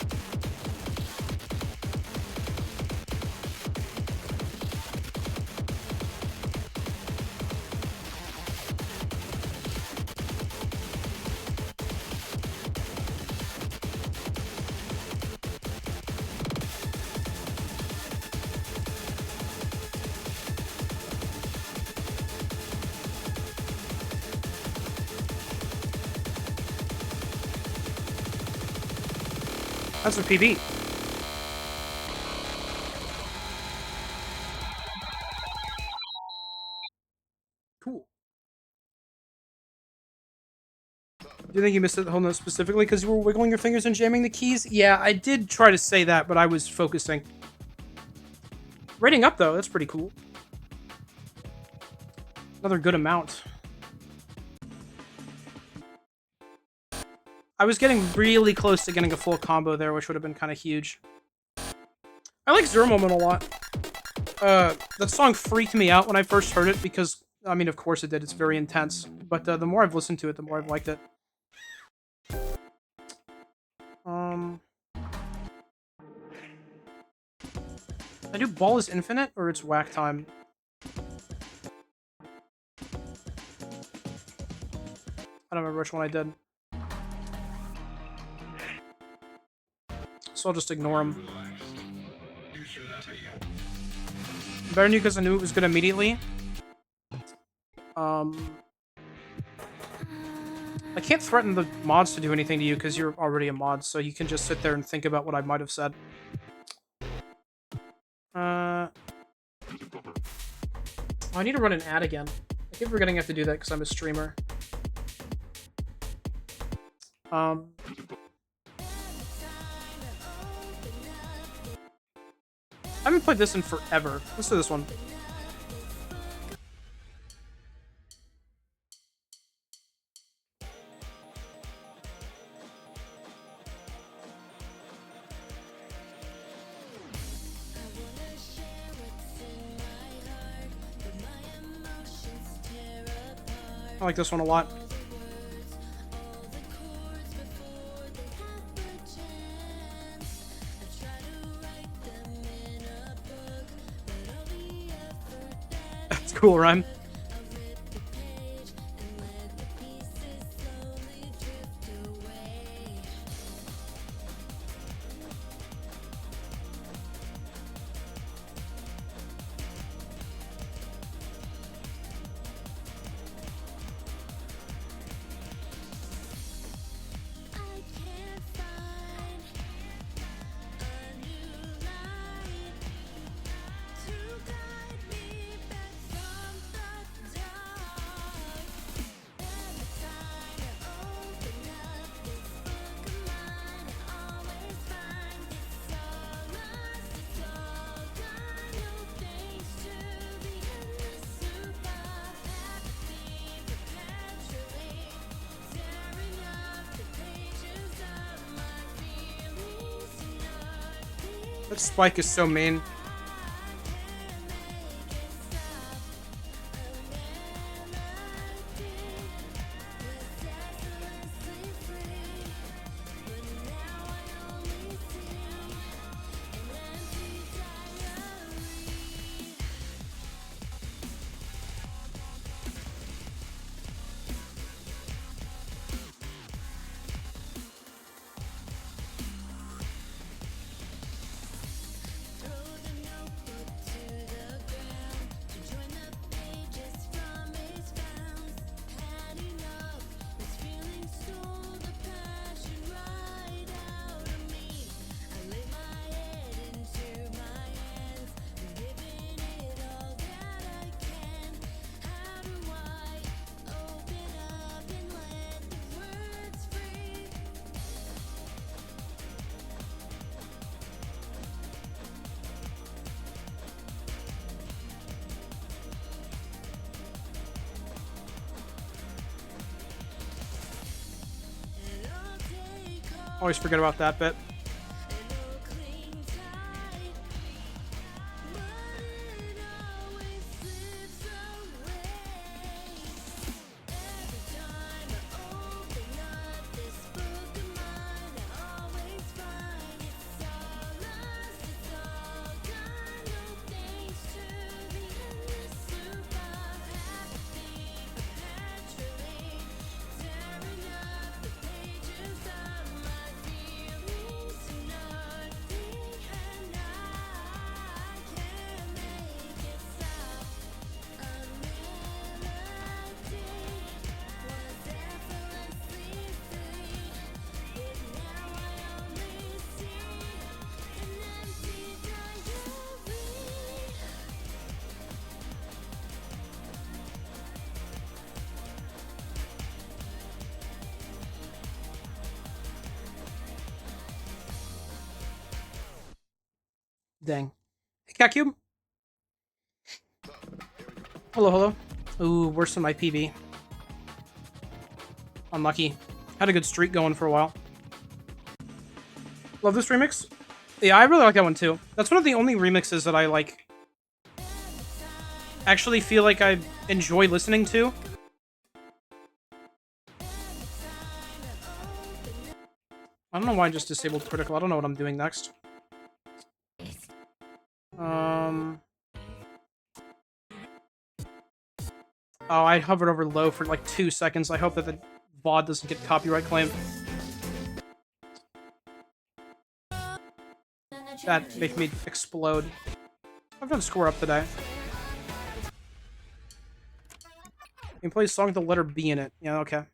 That's a PB. Cool. Do you think you missed the whole note specifically because you were wiggling your fingers and jamming the keys? Yeah, I did try to say that, but I was focusing. Rating up, though. That's pretty cool. Another good amount. I was getting really close to getting a full combo there, which would have been kind of huge. I like Zero Moment a lot. That song freaked me out when I first heard it because, I mean, of course it did. It's very intense. But the more I've listened to it, the more I've liked it. I do Ball is Infinite or it's Whack Time? don't remember which one I did. So I'll just ignore him. Better than you because I knew it was good immediately. I can't threaten the mods to do anything to you because you're already a mod, so you can just sit there and think about what I might have said. I need to run an ad again. I keep forgetting I have to do that because I'm a streamer. I haven't played this in forever. Let's do this one. I like this one a lot. That's cool, rhyme. That spike is so mean. Always forget about that bit. Dang. Hey, Catcube. Hello, hello. Ooh, worse than my PB. Unlucky. Had a good streak going for a while. Love this remix. Yeah, I really like that one too. That's one of the only remixes that I like. Actually feel like I enjoy listening to. I don't know why I just disabled critical. I don't know what I'm doing next. Oh, I hovered over low for like 2 seconds. I hope that the VOD doesn't get copyright claimed. That make me explode. I've done score up today. You can play a song with the letter B in it. Yeah, okay.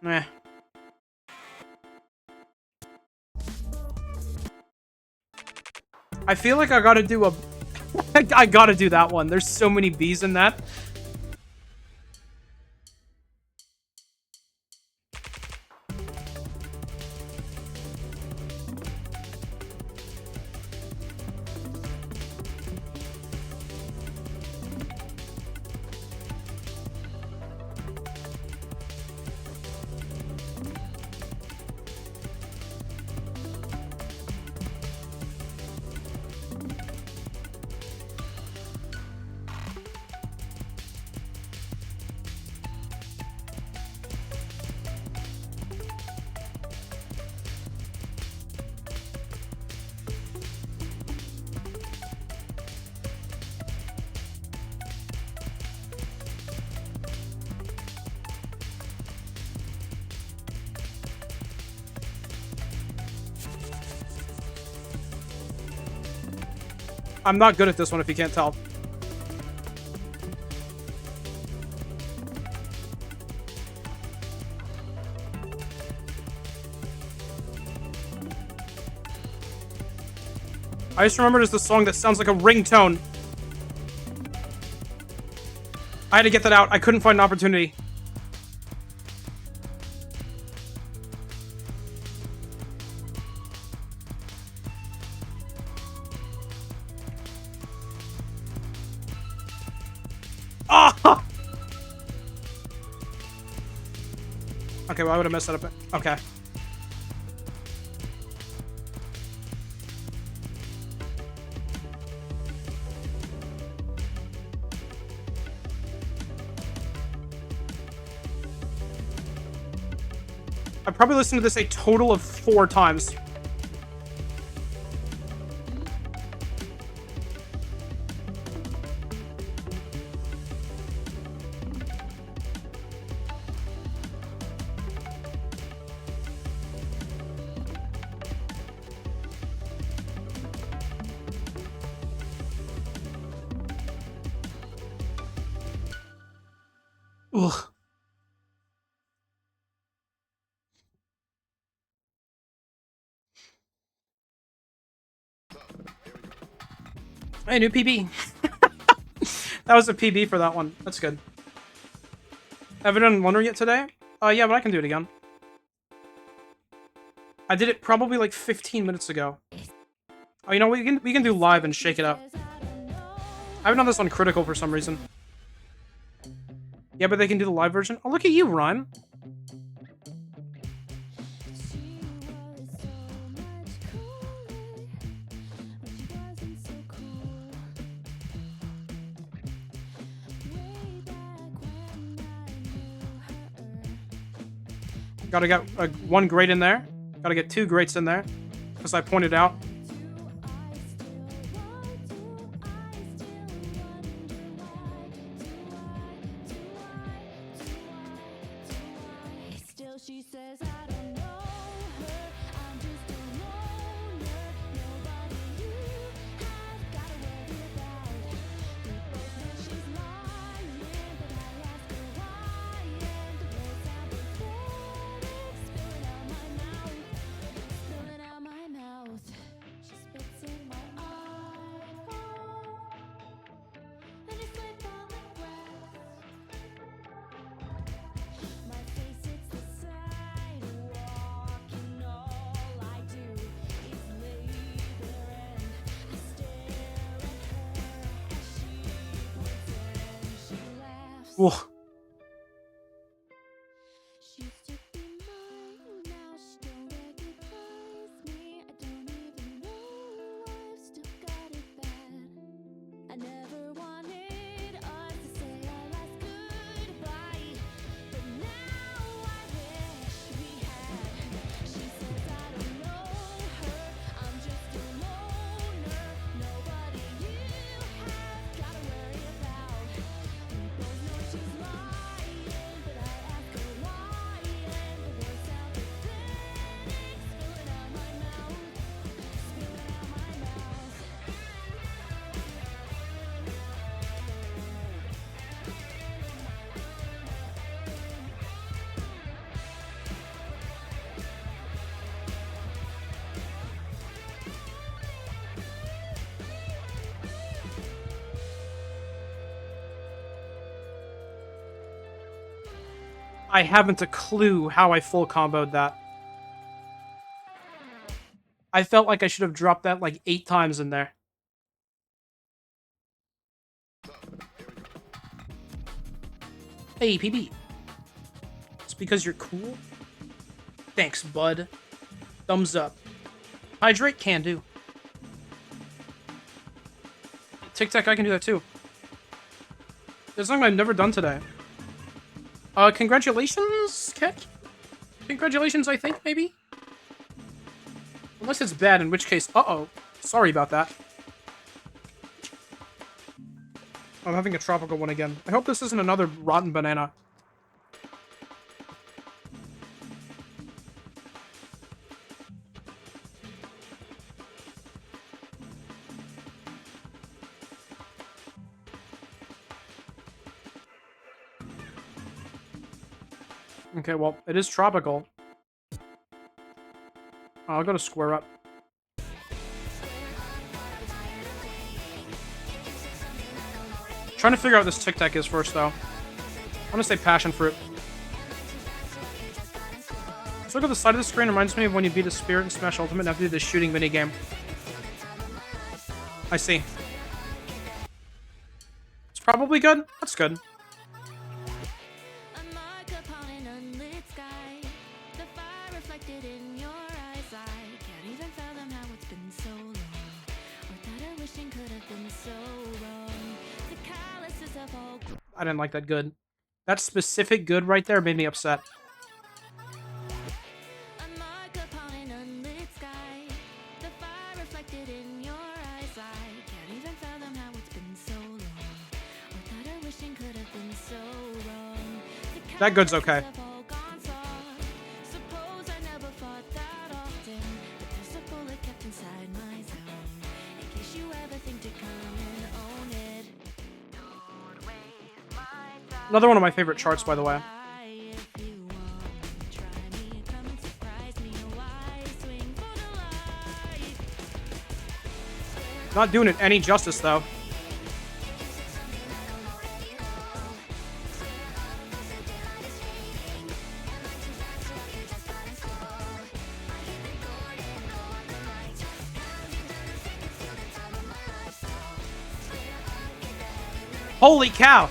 Nah. I feel like I gotta do a... I gotta do that one. There's so many B's in that. I'm not good at this one if you can't tell. I just remembered it's the song that sounds like a ringtone. I had to get that out. I couldn't find an opportunity. Ah! Okay, well, I would have messed that up. Okay. I've probably listened to this a total of 4 times. Ugh. Hey, new PB. That was a PB for that one. That's good. Haven't done Wonder yet today? Yeah, but I can do it again. I did it probably like 15 minutes ago. Oh, you know, we can do live and shake it up. I haven't done this on Critical for some reason. Yeah, but they can do the live version. Oh, look at you, Rhyme. Gotta get one great in there. Gotta get 2 greats in there, as I pointed out. She says I don't know her, I'm just a loner. Nobody you have gotta worry about. We both know she's lying, but I ask her why. And the words sound pathetic, spilling out my mouth, spilling out my mouth. She spits in my eyeball, and it's like on the grass. My face hits the sidewalk, and all I do is lay there and I stare at her as she points and she laughs. Whoa. She used to be mine, now she don't recognize me. I don't even know I've still got it bad. I never wanted us to say our last goodbye, but now I wish we had. She says I don't know her, I'm just a loner. Nobody you I haven't a clue how I full comboed that. I felt like I should have dropped that like 8 times in there. Hey, PB. It's because you're cool? Thanks, bud. Thumbs up. Hydrate can do. Tic Tac, I can do that too. There's something I've never done today. Congratulations, Cat? Congratulations, I think, maybe? Unless it's bad, in which case, uh-oh. Sorry about that. I'm having a tropical one again. I hope this isn't another rotten banana. Okay, well, it is tropical. I'll go to square up. Trying to figure out what this Tic Tac is first, though. I'm gonna say passion fruit. Just look at the side of the screen. Reminds me of when you beat a spirit in Smash Ultimate and have to do this shooting minigame. I see. It's probably good. That's good. A mark upon an unlit sky. The fire reflected in your eyes. I can't even fathom how it's been so long. Or that a wishing could have been so wrong. The calluses of all I didn't like that good. That specific good right there made me upset. a mark upon an unlit sky. The fire reflected in your eyes. I can't even fathom how it's been so long. Or that a wishing could have been so wrong. The That good's okay. calluses have all gone soft. Suppose I never fought that often. But there's a bullet kept inside my zone. In case you ever think to come and own it. Don't waste my time. Another one of my favorite charts, by the way. If you want, try me, come and surprise me. Why swing for the light? Not doing it any justice, though. Holy cow!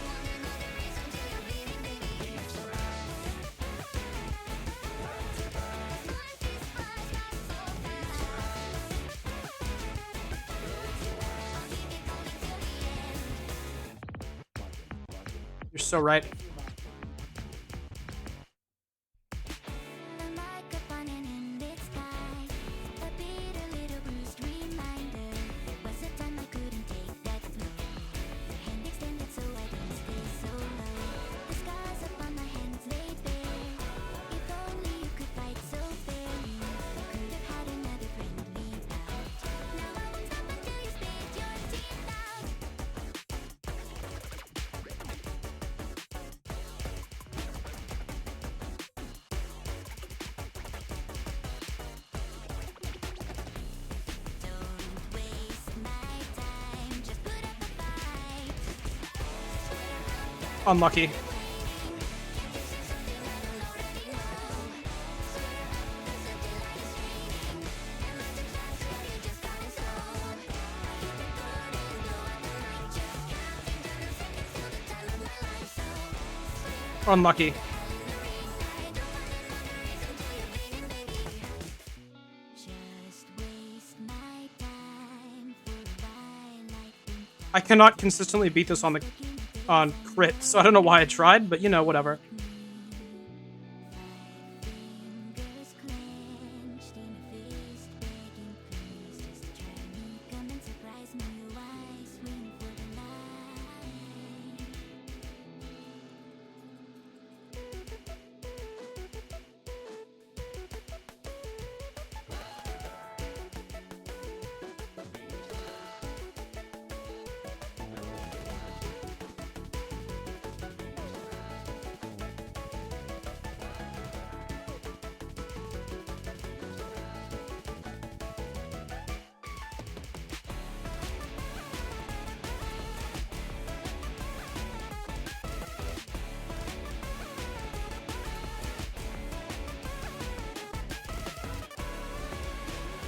You're so right. A mark upon an ended sky. A bitter little bruised reminder. Was a time I couldn't take that flow. The hand extended so I don't stay so low. The scars upon my hands laid bare. If only you could fight so fairly. I could have had another friendly bout. Now I won't stop until you spit your teeth out. Don't waste my time. Just put up a fight. Unlucky. Unlucky. Just waste my time for why like I cannot consistently beat this on crit, so I don't know why I tried, but you know, whatever. fingers clenched in a fist, begging please just try me, come and surprise me. Why swing for the light?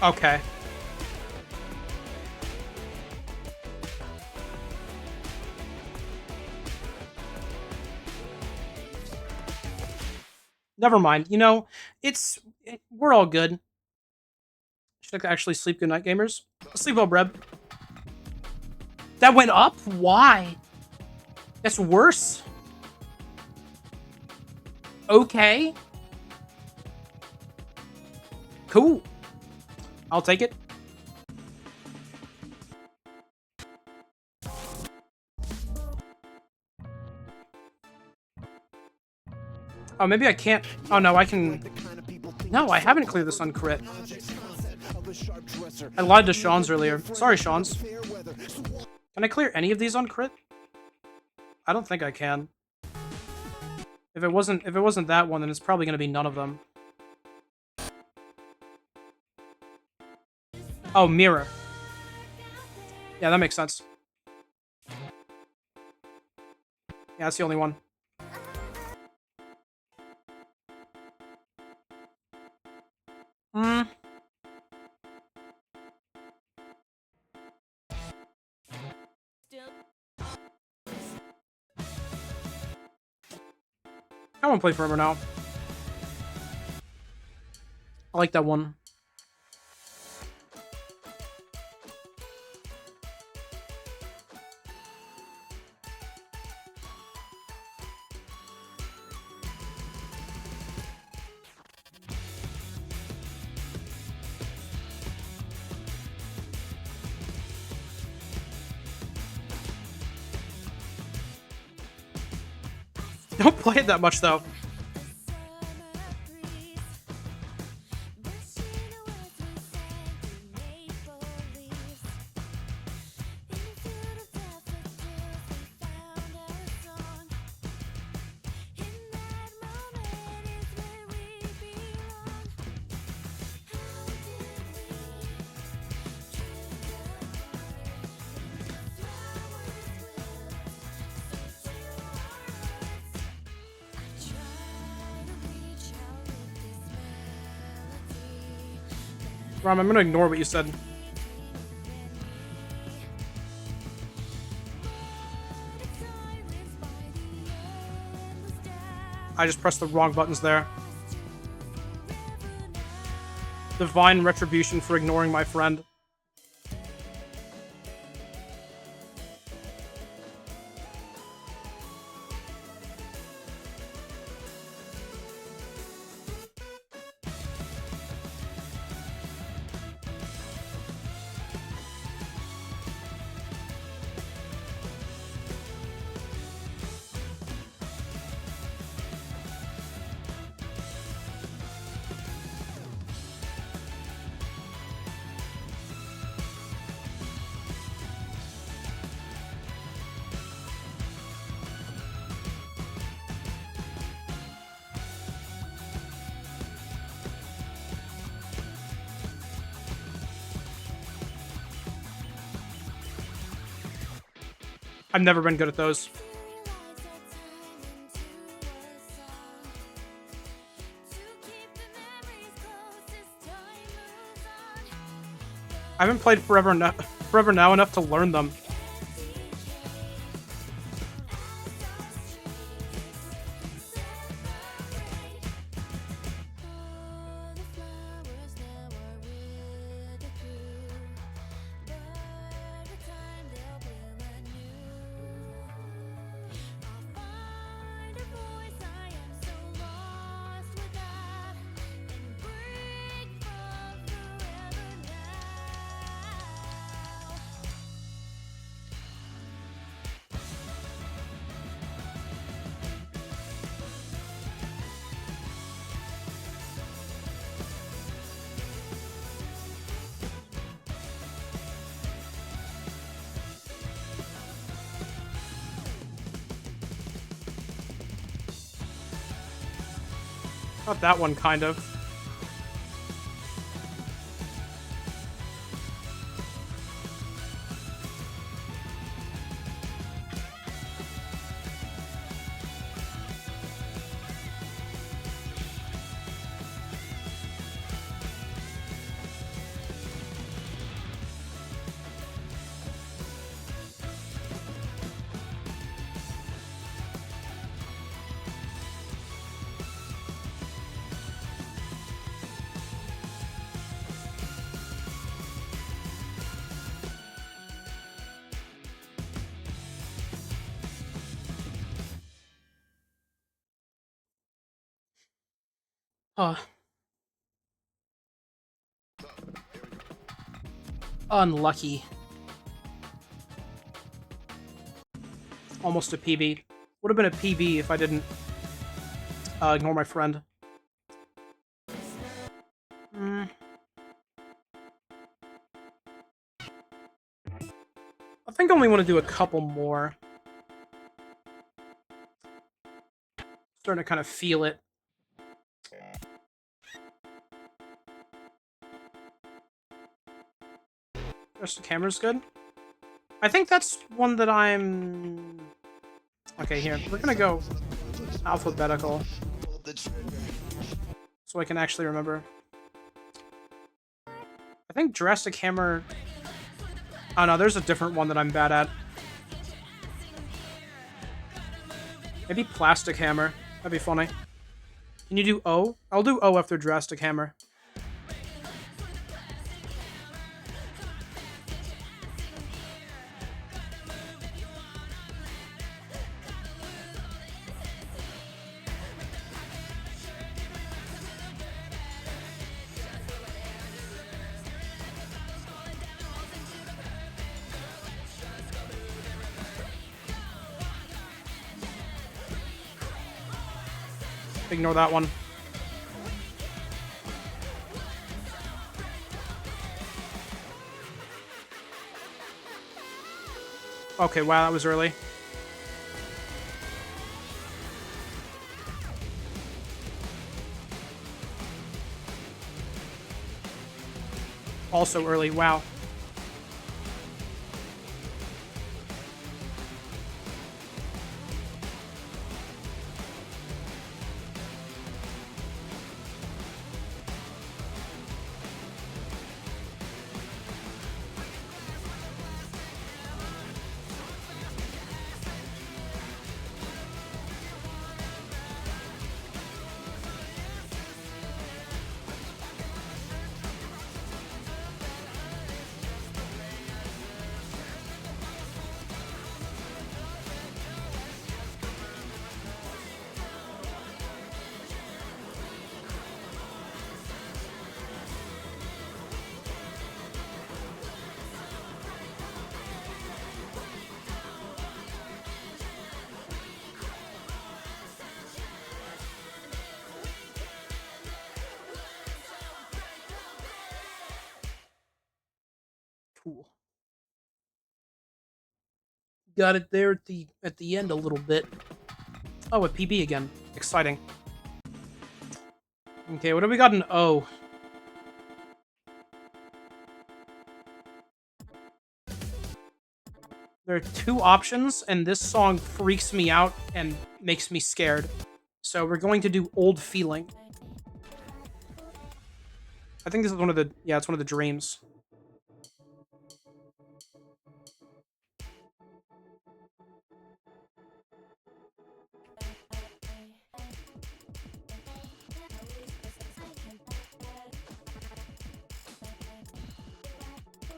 Okay. Never mind. You know, we're all good. Should I actually sleep good night, gamers? Sleep well, Breb. That went up? Why? That's worse. Okay. Cool. I'll take it. Oh, maybe I can't. Oh, no, I can. No, I haven't cleared this on crit. I lied to Sean's earlier. Sorry, Sean's. Can I clear any of these on crit? I don't think I can. If it wasn't that one, then it's probably going to be none of them. Oh, mirror. Yeah, that makes sense. Yeah, that's the only one. Hmm. I want to play Forever Now. I like that one. Don't play it that much, though. Rom, I'm gonna ignore what you said. I just pressed the wrong buttons there. Divine retribution for ignoring my friend. I've never been good at those. I haven't played Forever Now enough to learn them. Not that one, kind of. Uh, unlucky. Almost a PB. Would have been a PB if I didn't ignore my friend. Mm. I think I only want to do a couple more. Starting to kind of feel it. Just the camera's good. I think that's one that I'm... Okay, here. We're gonna go alphabetical. So I can actually remember. I think Jurassic Hammer... Oh no, there's a different one that I'm bad at. Maybe Plastic Hammer. That'd be funny. Can you do O? I'll do O after Jurassic Hammer. Ignore that one. Okay, wow, that was early. Also early, wow. Cool. Got it there at the end a little bit. Oh, a PB again. Exciting. Okay, what do we got in O? There are two options, and this song freaks me out and makes me scared. So we're going to do Old Feeling. I think this is one of the... Yeah, it's one of the dreams.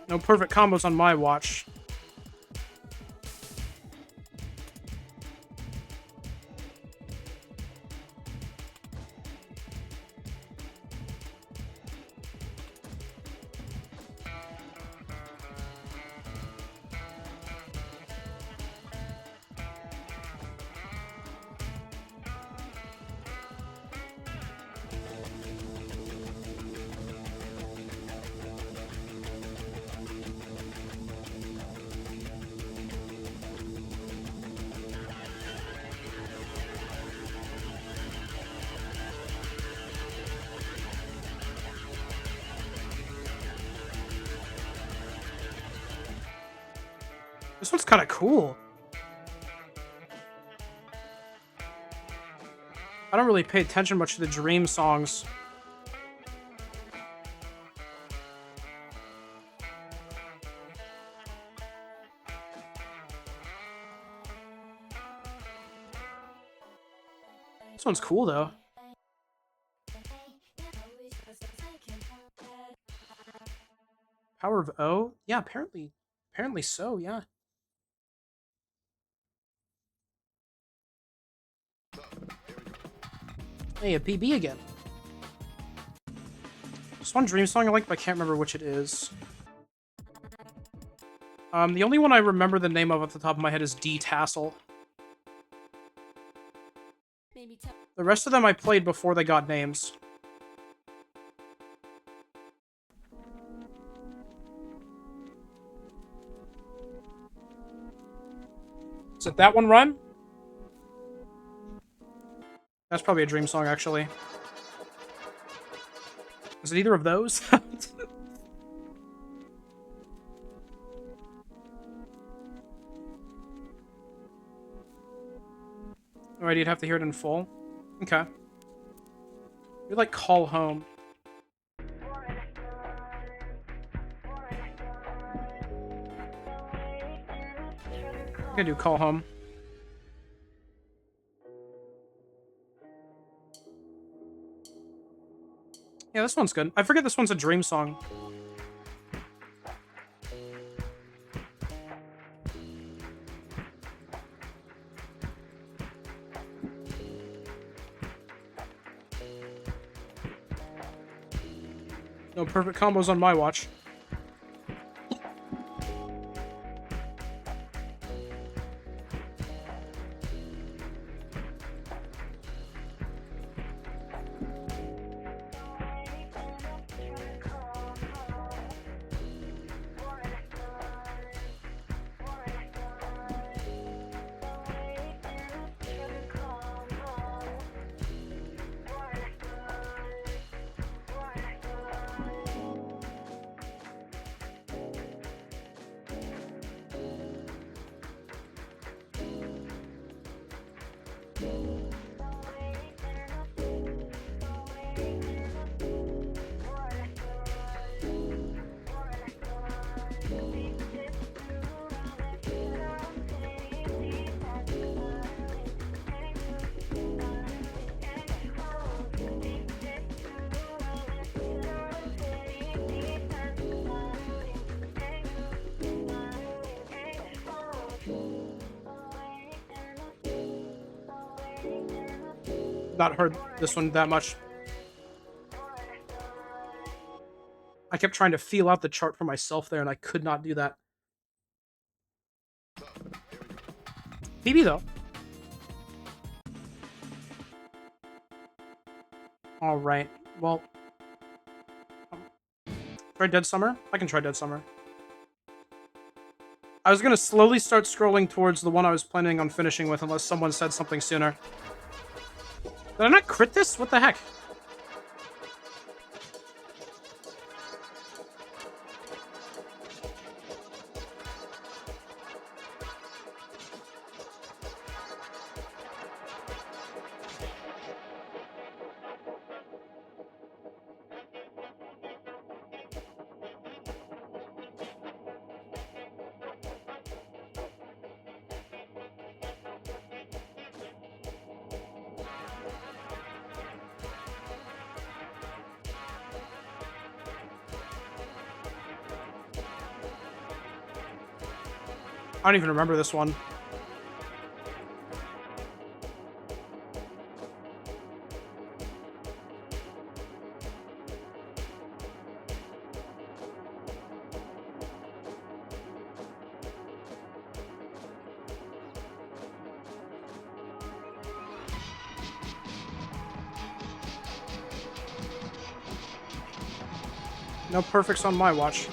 No perfect combos on my watch. This one's kind of cool. I don't really pay attention much to the Dream songs. This one's cool, though. Power of O? Yeah, apparently so, yeah. Hey, a PB again. There's one dream song I like, but I can't remember which it is. The only one I remember the name of off the top of my head is D-Tassel. The rest of them I played before they got names. Is it that one, Rhyme? That's probably a dream song, actually. Is it either of those? Alright, you'd have to hear it in full. Okay. You're like Call Home. I'm gonna do Call Home. Yeah, this one's good. I forget this one's a dream song. No perfect combos on my watch. Not heard this one that much. I kept trying to feel out the chart for myself there, and I could not do that. BB, though. Alright, well... Try Dead Summer? I can try Dead Summer. I was gonna slowly start scrolling towards the one I was planning on finishing with, unless someone said something sooner. Did I not crit this? What the heck? I don't even remember this one. No perfects on my watch.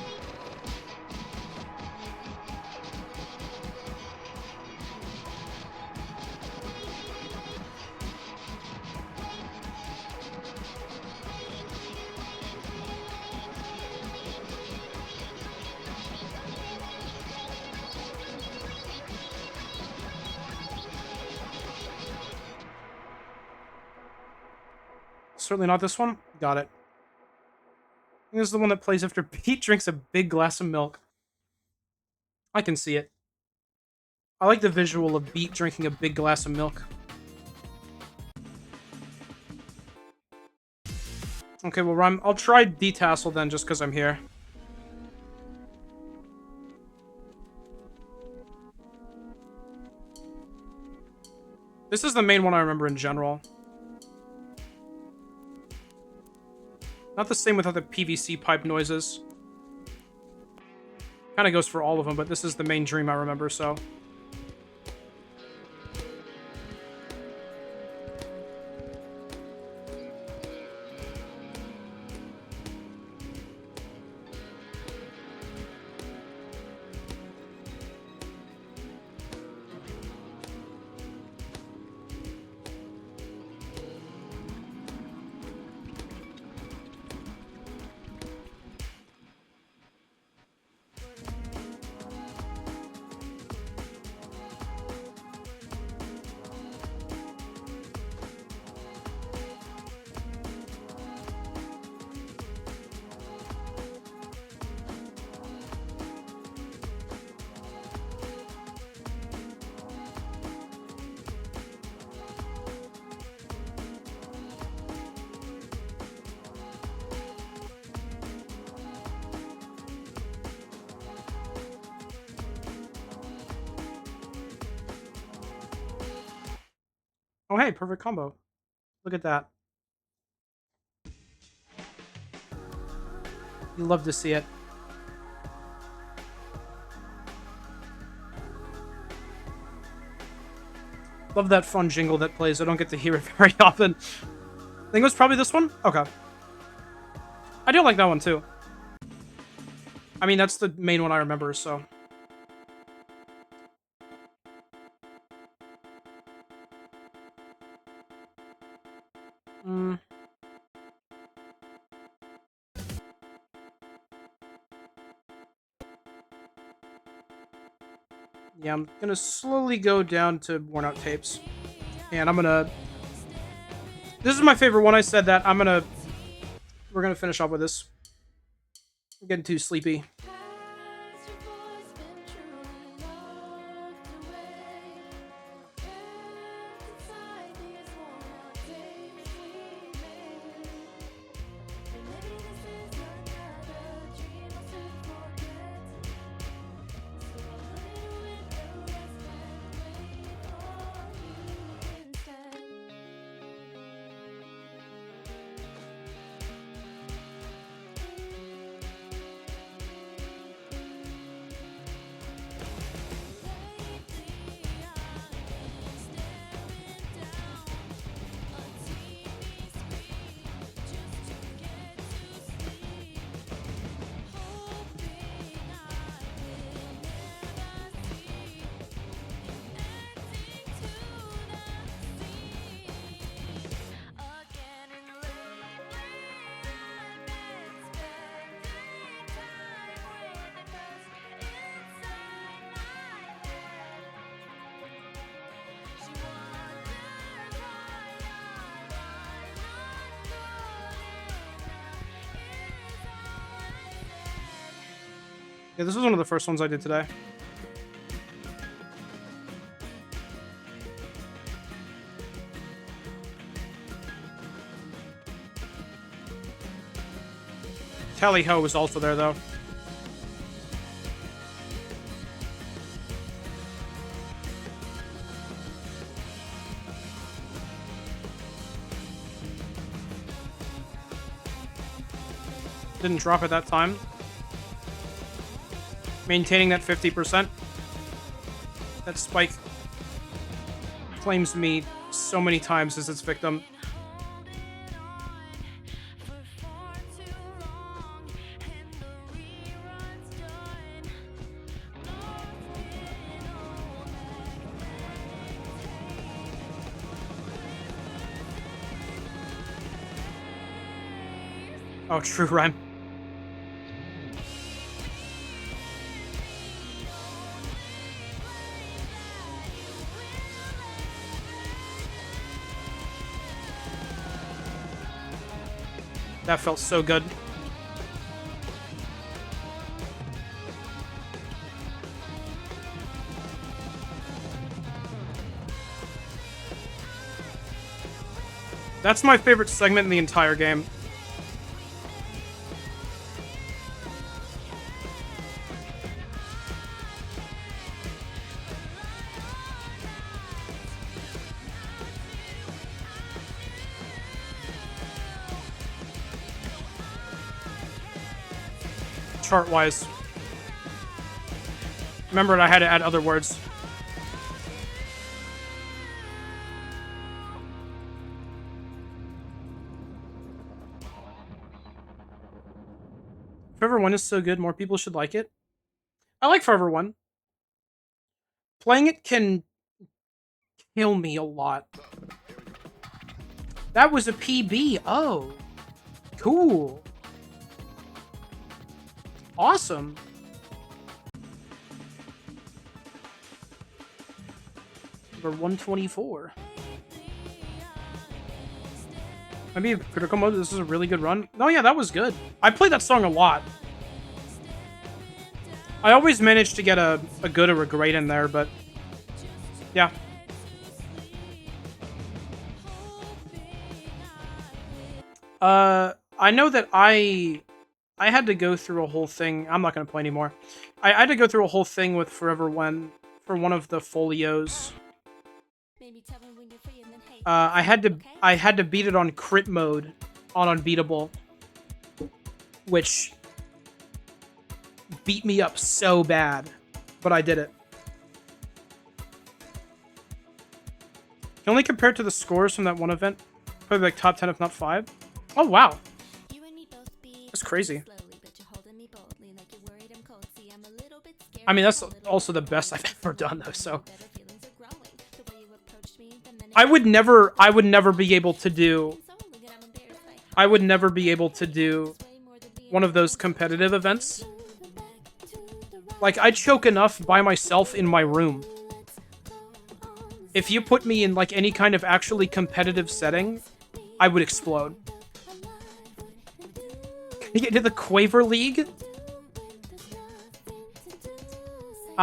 Certainly not this one. Got it. This is the one that plays after Pete drinks a big glass of milk. I can see it. I like the visual of Pete drinking a big glass of milk. Okay, well, I'll try D-Tassel then, just because I'm here. This is the main one I remember in general. Not the same with other PVC pipe noises. Kind of goes for all of them, but this is the main dream I remember, so. Oh, hey, perfect combo. Look at that. You love to see it. Love that fun jingle that plays. I don't get to hear it very often. I think it was probably this one? Okay. I do like that one, too. I mean, that's the main one I remember, so... Yeah, I'm gonna slowly go down to worn out tapes. And I'm gonna... This is my favorite one. I said that. We're gonna finish off with this. I'm getting too sleepy. Has your voice been truly locked away? Inside these worn out tapes we made. And maybe this is another dream I should forget. So I'll hit it with the rest and wait for you instead. Yeah, this was one of the first ones I did today. Tally Ho was also there, though. Didn't drop at that time. Maintaining that 50%. That Spike claims me so many times as its victim. Oh, true rhyme. That felt so good. That's my favorite segment in the entire game. chart-wise. Remember, I had to add other words. Forever One is so good, more people should like it. I like Forever One. Playing it can kill me a lot. That was a PB. Oh. Cool. Awesome. Number 124. Maybe critical mode, this is a really good run. Oh yeah, that was good. I played that song a lot. I always managed to get a good or a great in there, but yeah. I know that I had to go through a whole thing. I'm not going to play anymore. I had to go through a whole thing with Forever When for one of the folios. I had to beat it on crit mode on Unbeatable, which beat me up so bad, but I did it. Can only compare it to the scores from that one event. Probably like top 10 if not 5. Oh wow. That's crazy. I mean, that's also the best I've ever done though, so I would never be able to do one of those competitive events. Like, I'd choke enough by myself in my room. If you put me in, like, any kind of actually competitive setting, I would explode. Can you get to the Quaver League?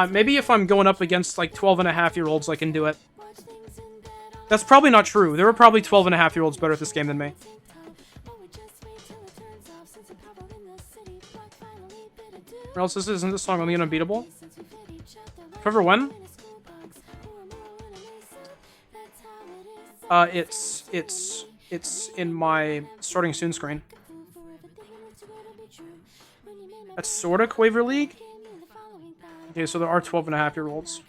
Maybe if I'm going up against, like, 12-and-a-half-year-olds, I can do it. That's probably not true. There are probably 12-and-a-half-year-olds better at this game than me. Or else this isn't this song only Unbeatable? Forever When? It's in my starting soon screen. That's sorta Quaver League? Okay, so there are 12-and-a-half-year-olds.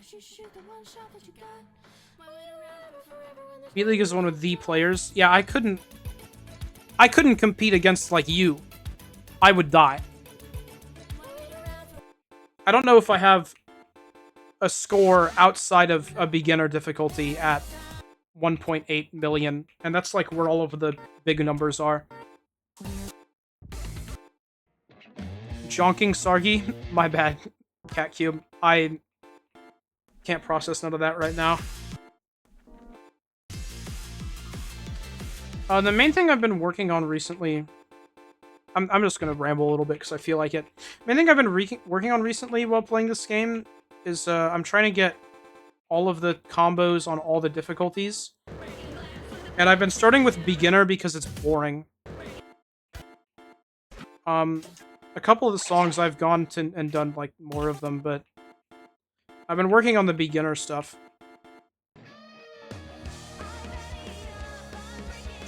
Beat League is the one with the players. Yeah, I couldn't compete against, like, you. I would die. I don't know if I have a score outside of a beginner difficulty at 1.8 million, and that's, like, where all of the big numbers are. Jonking Sargi? My bad, Cat Cube. I can't process none of that right now. The main thing I've been working on recently... I'm just gonna ramble a little bit because I feel like it. The main thing I've been working on recently while playing this game is I'm trying to get all of the combos on all the difficulties. And I've been starting with beginner because it's boring. A couple of the songs I've gone to and done, like, more of them, but I've been working on the beginner stuff.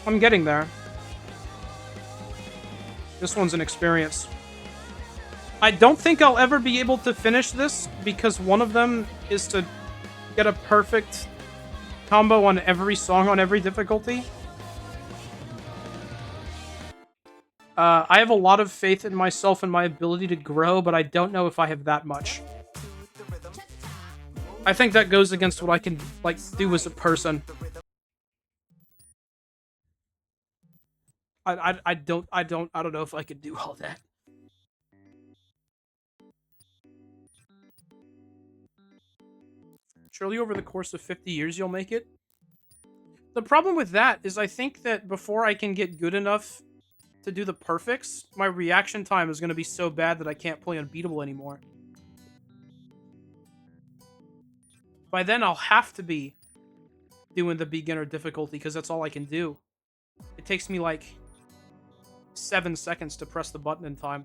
I'm getting there. This one's an experience. I don't think I'll ever be able to finish this because one of them is to get a perfect combo on every song on every difficulty. I have a lot of faith in myself and my ability to grow, but I don't know if I have that much. I think that goes against what I can, like, do as a person. I don't know if I could do all that. Surely over the course of 50 years you'll make it? The problem with that is I think that before I can get good enough to do the perfects, my reaction time is going to be so bad that I can't play Unbeatable anymore. By then I'll have to be doing the beginner difficulty because that's all I can do. It takes me like 7 seconds to press the button in time.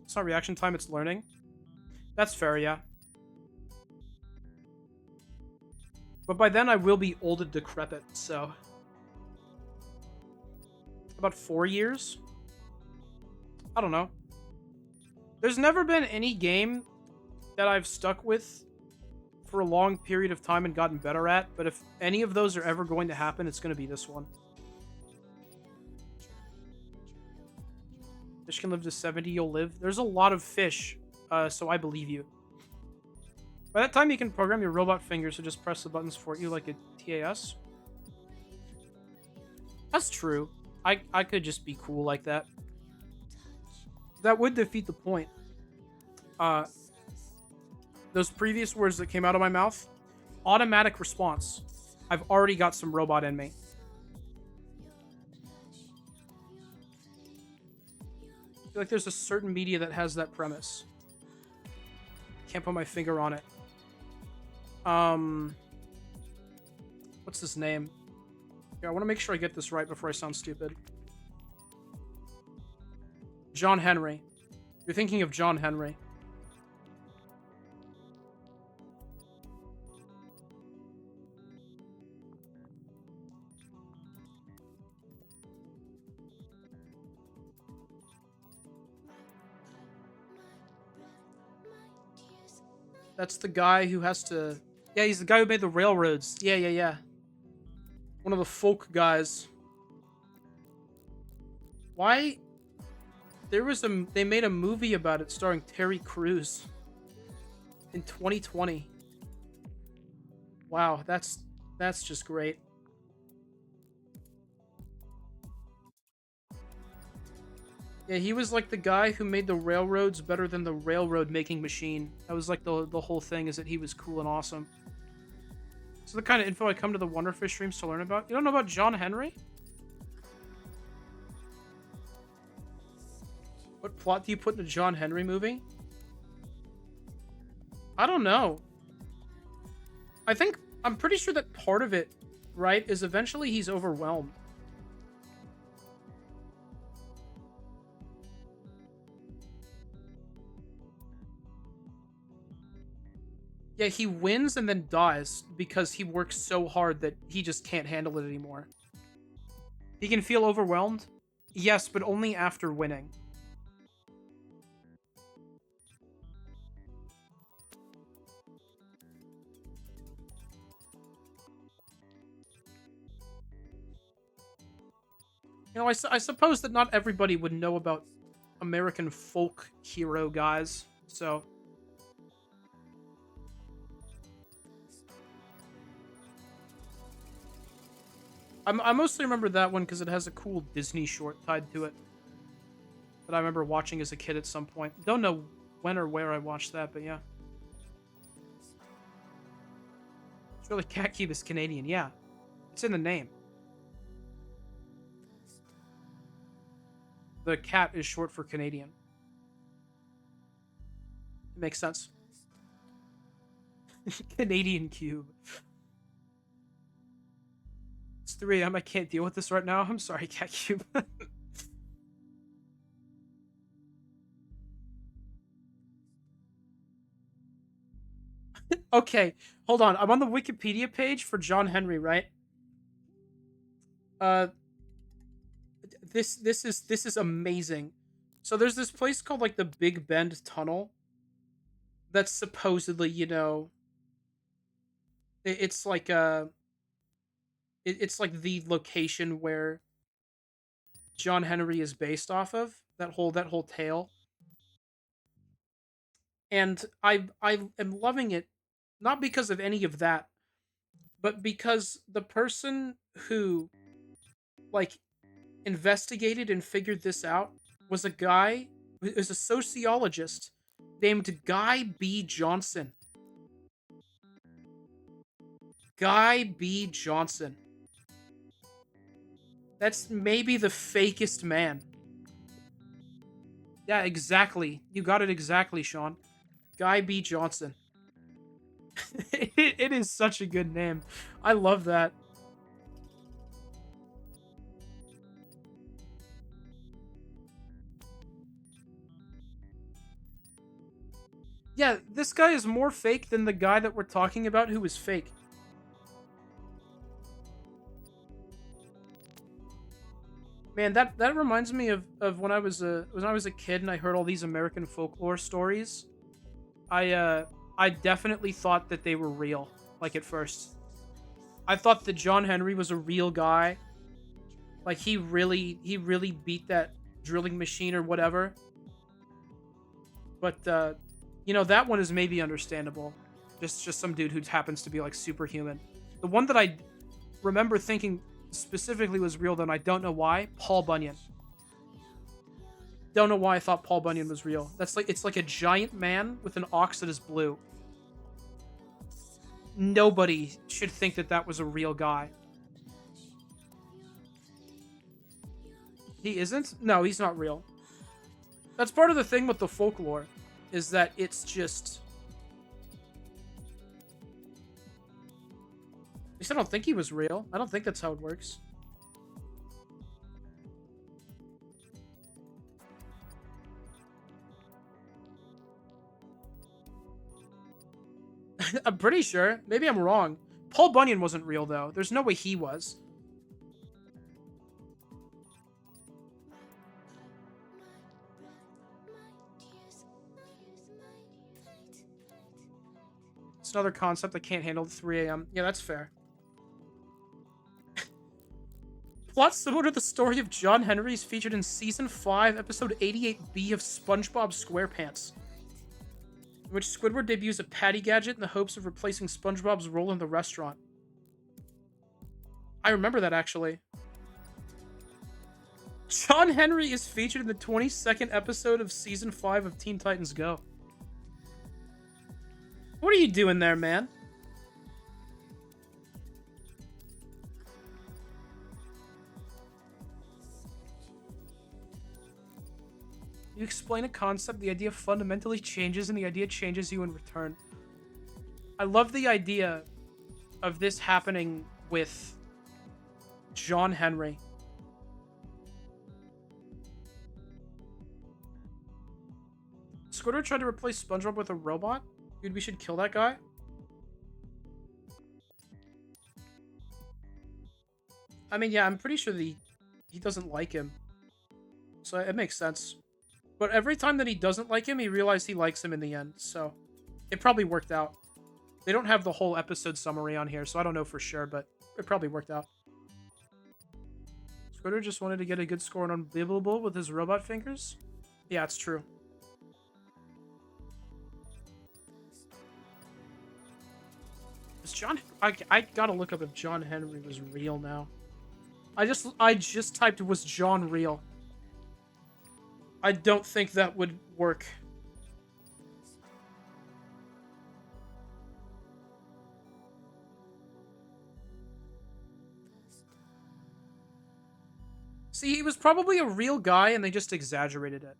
It's not reaction time, it's learning. That's fair, yeah. But by then I will be old and decrepit, so... About 4 years? I don't know. There's never been any game that I've stuck with for a long period of time and gotten better at, but if any of those are ever going to happen, it's going to be this one. Fish can live to 70, you'll live. There's a lot of fish, so I believe you. By that time, you can program your robot fingers to just press the buttons for you like a TAS. That's true. I could just be cool like that. That would defeat the point. Those previous words that came out of my mouth, automatic response. I've already got some robot in me. I feel like there's a certain media that has that premise. Can't put my finger on it. What's his name? Yeah, I want to make sure I get this right before I sound stupid. John Henry. You're thinking of John Henry. That's the guy who has to... Yeah, he's the guy who made the railroads. Yeah. One of the folk guys. Why? They made a movie about it starring Terry Crews in 2020. Wow, that's just great. Yeah, he was like the guy who made the railroads better than the railroad making machine. That was like the whole thing, is that he was cool and awesome. So the kind of info I come to the Wonderfish streams to learn about. You don't know about John Henry? What plot do you put in a John Henry movie? I don't know. I'm pretty sure that part of it, right, is eventually he's overwhelmed. Yeah, he wins and then dies because he works so hard that he just can't handle it anymore. He can feel overwhelmed? Yes, but only after winning. You know, I suppose that not everybody would know about American folk hero guys, so... I mostly remember that one because it has a cool Disney short tied to it that I remember watching as a kid at some point. Don't know when or where I watched that, but yeah. It's really Cat Cube is Canadian, yeah. It's in the name. The cat is short for Canadian. It makes sense. Canadian Cube. It's 3 AM. I can't deal with this right now. I'm sorry, Cat Cube. Okay, hold on. I'm on the Wikipedia page for John Henry, right? This is amazing. So there's this place called like the Big Bend Tunnel. That's supposedly, you know, it's like it's like the location where John Henry is based off of, that whole tale. And I am loving it, not because of any of that, but because the person who like investigated and figured this out was a guy who is a sociologist named Guy B. Johnson. Guy B. Johnson. That's maybe the fakest man. Yeah, exactly. You got it exactly, Sean. Guy B. Johnson. It is such a good name. I love that. Yeah, this guy is more fake than the guy that we're talking about who is fake. Man, that reminds me of when I was a kid and I heard all these American folklore stories. I definitely thought that they were real. Like at first, I thought that John Henry was a real guy. Like he really beat that drilling machine or whatever. But that one is maybe understandable. Just some dude who happens to be like superhuman. The one that I remember thinking specifically was real, though, and I don't know why. Paul Bunyan. Don't know why I thought Paul Bunyan was real. It's like a giant man with an ox that is blue. Nobody should think that that was a real guy. He isn't? No, he's not real. That's part of the thing with the folklore, is that it's just... At least I don't think he was real. I don't think that's how it works. I'm pretty sure. Maybe I'm wrong. Paul Bunyan wasn't real, though. There's no way he was. It's another concept I can't handle at 3 a.m. Yeah, that's fair. Plot similar to the story of John Henry is featured in Season 5, Episode 88B of SpongeBob SquarePants, in which Squidward debuts a patty gadget in the hopes of replacing SpongeBob's role in the restaurant. I remember that, actually. John Henry is featured in the 22nd episode of Season 5 of Teen Titans Go. What are you doing there, man? You explain a concept, the idea fundamentally changes, and the idea changes you in return. I love the idea of this happening with John Henry. Squidward tried to replace SpongeBob with a robot? Dude, we should kill that guy? I mean, yeah, I'm pretty sure that he doesn't like him. So it makes sense. But every time that he doesn't like him, he realized he likes him in the end. So it probably worked out. They don't have the whole episode summary on here, so I don't know for sure, but it probably worked out. Squidward just wanted to get a good score on Unbeatable with his robot fingers? Yeah, it's true. Is John... I gotta look up if John Henry was real now. I just typed, was John real? I don't think that would work. See, he was probably a real guy and they just exaggerated it.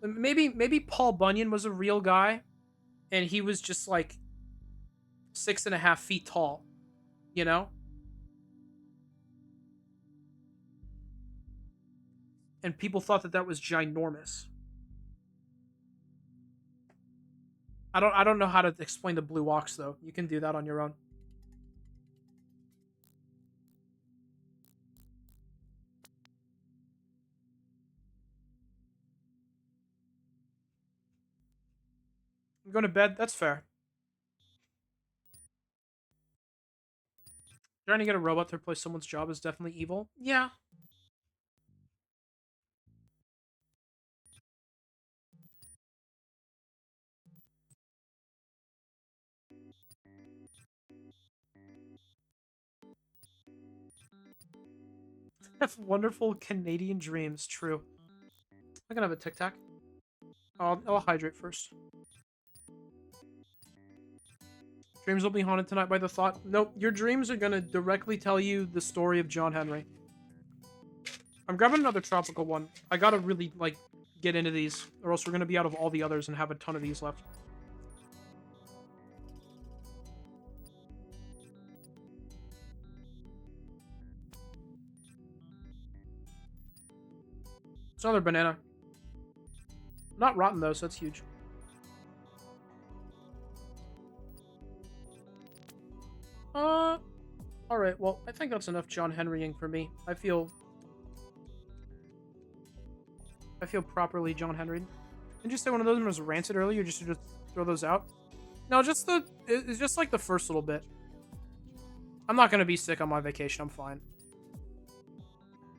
Maybe Paul Bunyan was a real guy and he was just like 6.5 feet tall, you know? And people thought that that was ginormous. I don't know how to explain the blue ox though. You can do that on your own. I'm going to bed. That's fair. Trying to get a robot to replace someone's job is definitely evil. Yeah. Have wonderful Canadian dreams. True. I'm gonna have a Tic Tac. I'll hydrate first. Dreams will be haunted tonight by the thought. Nope, your dreams are gonna directly tell you the story of John Henry. I'm grabbing another tropical one. I gotta really, like, get into these, or else we're gonna be out of all the others and have a ton of these left. It's another banana. Not rotten, though, so that's huge. Alright, well, I think that's enough John Henrying for me. I feel properly John Henry. Didn't you say one of those was ranted earlier? Just to just throw those out? No, it's just like the first little bit. I'm not gonna be sick on my vacation. I'm fine.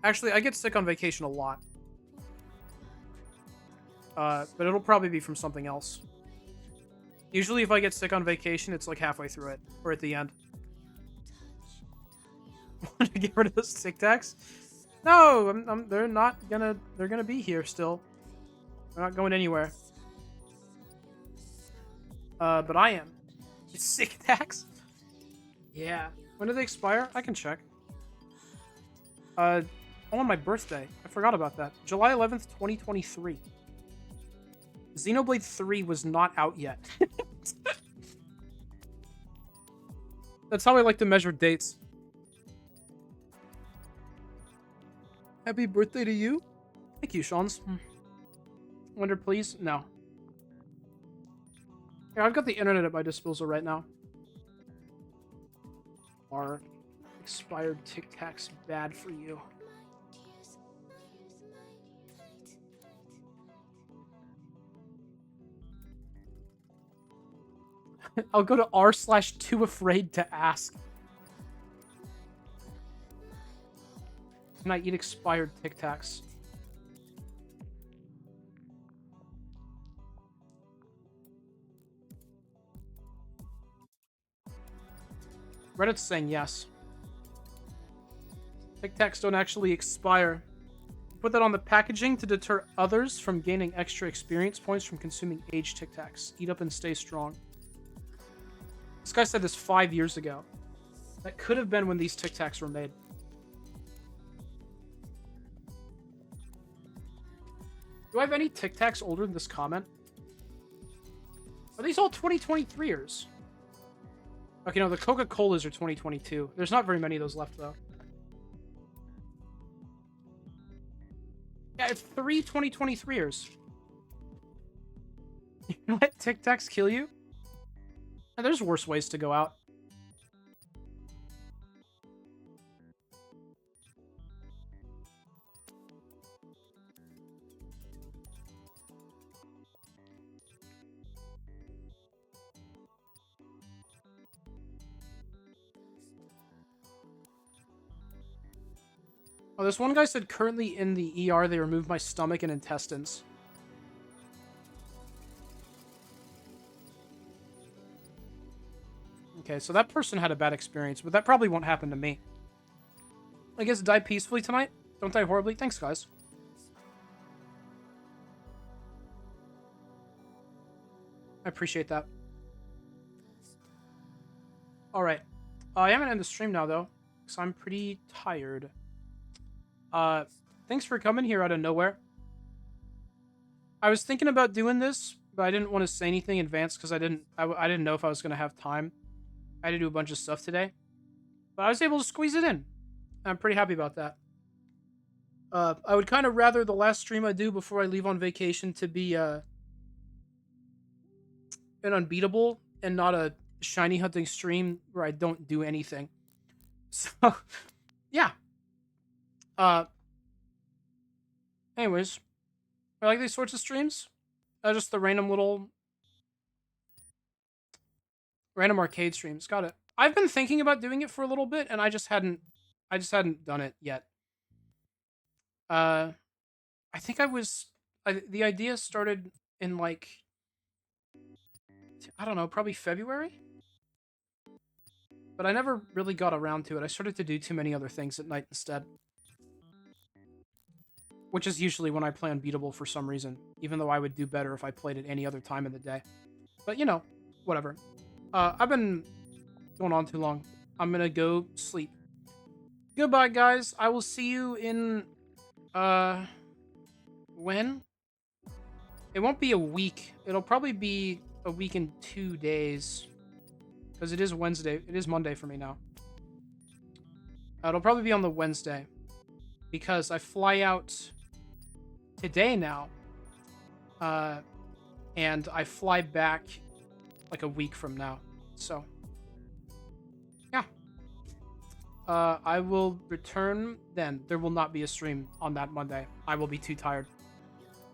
Actually, I get sick on vacation a lot. But it'll probably be from something else. Usually if I get sick on vacation, it's like halfway through it. Or at the end. Want to get rid of those Tic Tacs? No, they're not gonna... They're gonna be here still. They're not going anywhere. But I am. It's Tic Tacs? Yeah. When do they expire? I can check. On my birthday. I forgot about that. July 11th, 2023. Xenoblade 3 was not out yet. That's how I like to measure dates. Happy birthday to you? Thank you, Sean's. Wonder, please? No. Yeah, I've got the internet at my disposal right now. Are expired Tic Tacs bad for you? I'll go to r/too afraid to ask. Can I eat expired Tic Tacs? Reddit's saying yes. Tic Tacs don't actually expire. Put that on the packaging to deter others from gaining extra experience points from consuming aged Tic Tacs. Eat up and stay strong. This guy said this 5 years ago. That could have been when these Tic Tacs were made. Do I have any Tic Tacs older than this comment? Are these all 2023ers? Okay, no, the Coca-Colas are 2022. There's not very many of those left, though. Yeah, it's 3 2023ers. You let Tic Tacs kill you? And there's worse ways to go out. Oh, this one guy said currently in the ER they removed my stomach and intestines. Okay, so that person had a bad experience, but that probably won't happen to me. I guess die peacefully tonight. Don't die horribly. Thanks, guys. I appreciate that. Alright. I am gonna end the stream now, though, because I'm pretty tired. Thanks for coming here out of nowhere. I was thinking about doing this, but I didn't want to say anything in advance because I didn't know if I was going to have time. I had to do a bunch of stuff today. But I was able to squeeze it in. I'm pretty happy about that. I would kind of rather the last stream I do before I leave on vacation to be an unbeatable and not a shiny hunting stream where I don't do anything. So, yeah. Anyways, I like these sorts of streams. Just the random arcade streams. Got it. I've been thinking about doing it for a little bit, and I just hadn't done it yet. I think the idea started in like, I don't know, probably February? But I never really got around to it. I started to do too many other things at night instead. Which is usually when I play Unbeatable for some reason. Even though I would do better if I played it any other time in the day. But, you know, whatever. I've been going on too long. I'm gonna go sleep. Goodbye, guys. I will see you in... when? It won't be a week. It'll probably be a week and 2 days. Because it is Wednesday. It is Monday for me now. It'll probably be on the Wednesday. Because I fly out today now. And I fly back like a week from now. So, yeah. I will return then. There will not be a stream on that Monday. I will be too tired.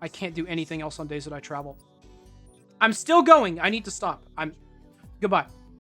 I can't do anything else on days that I travel. I'm still going. I need to stop. Goodbye.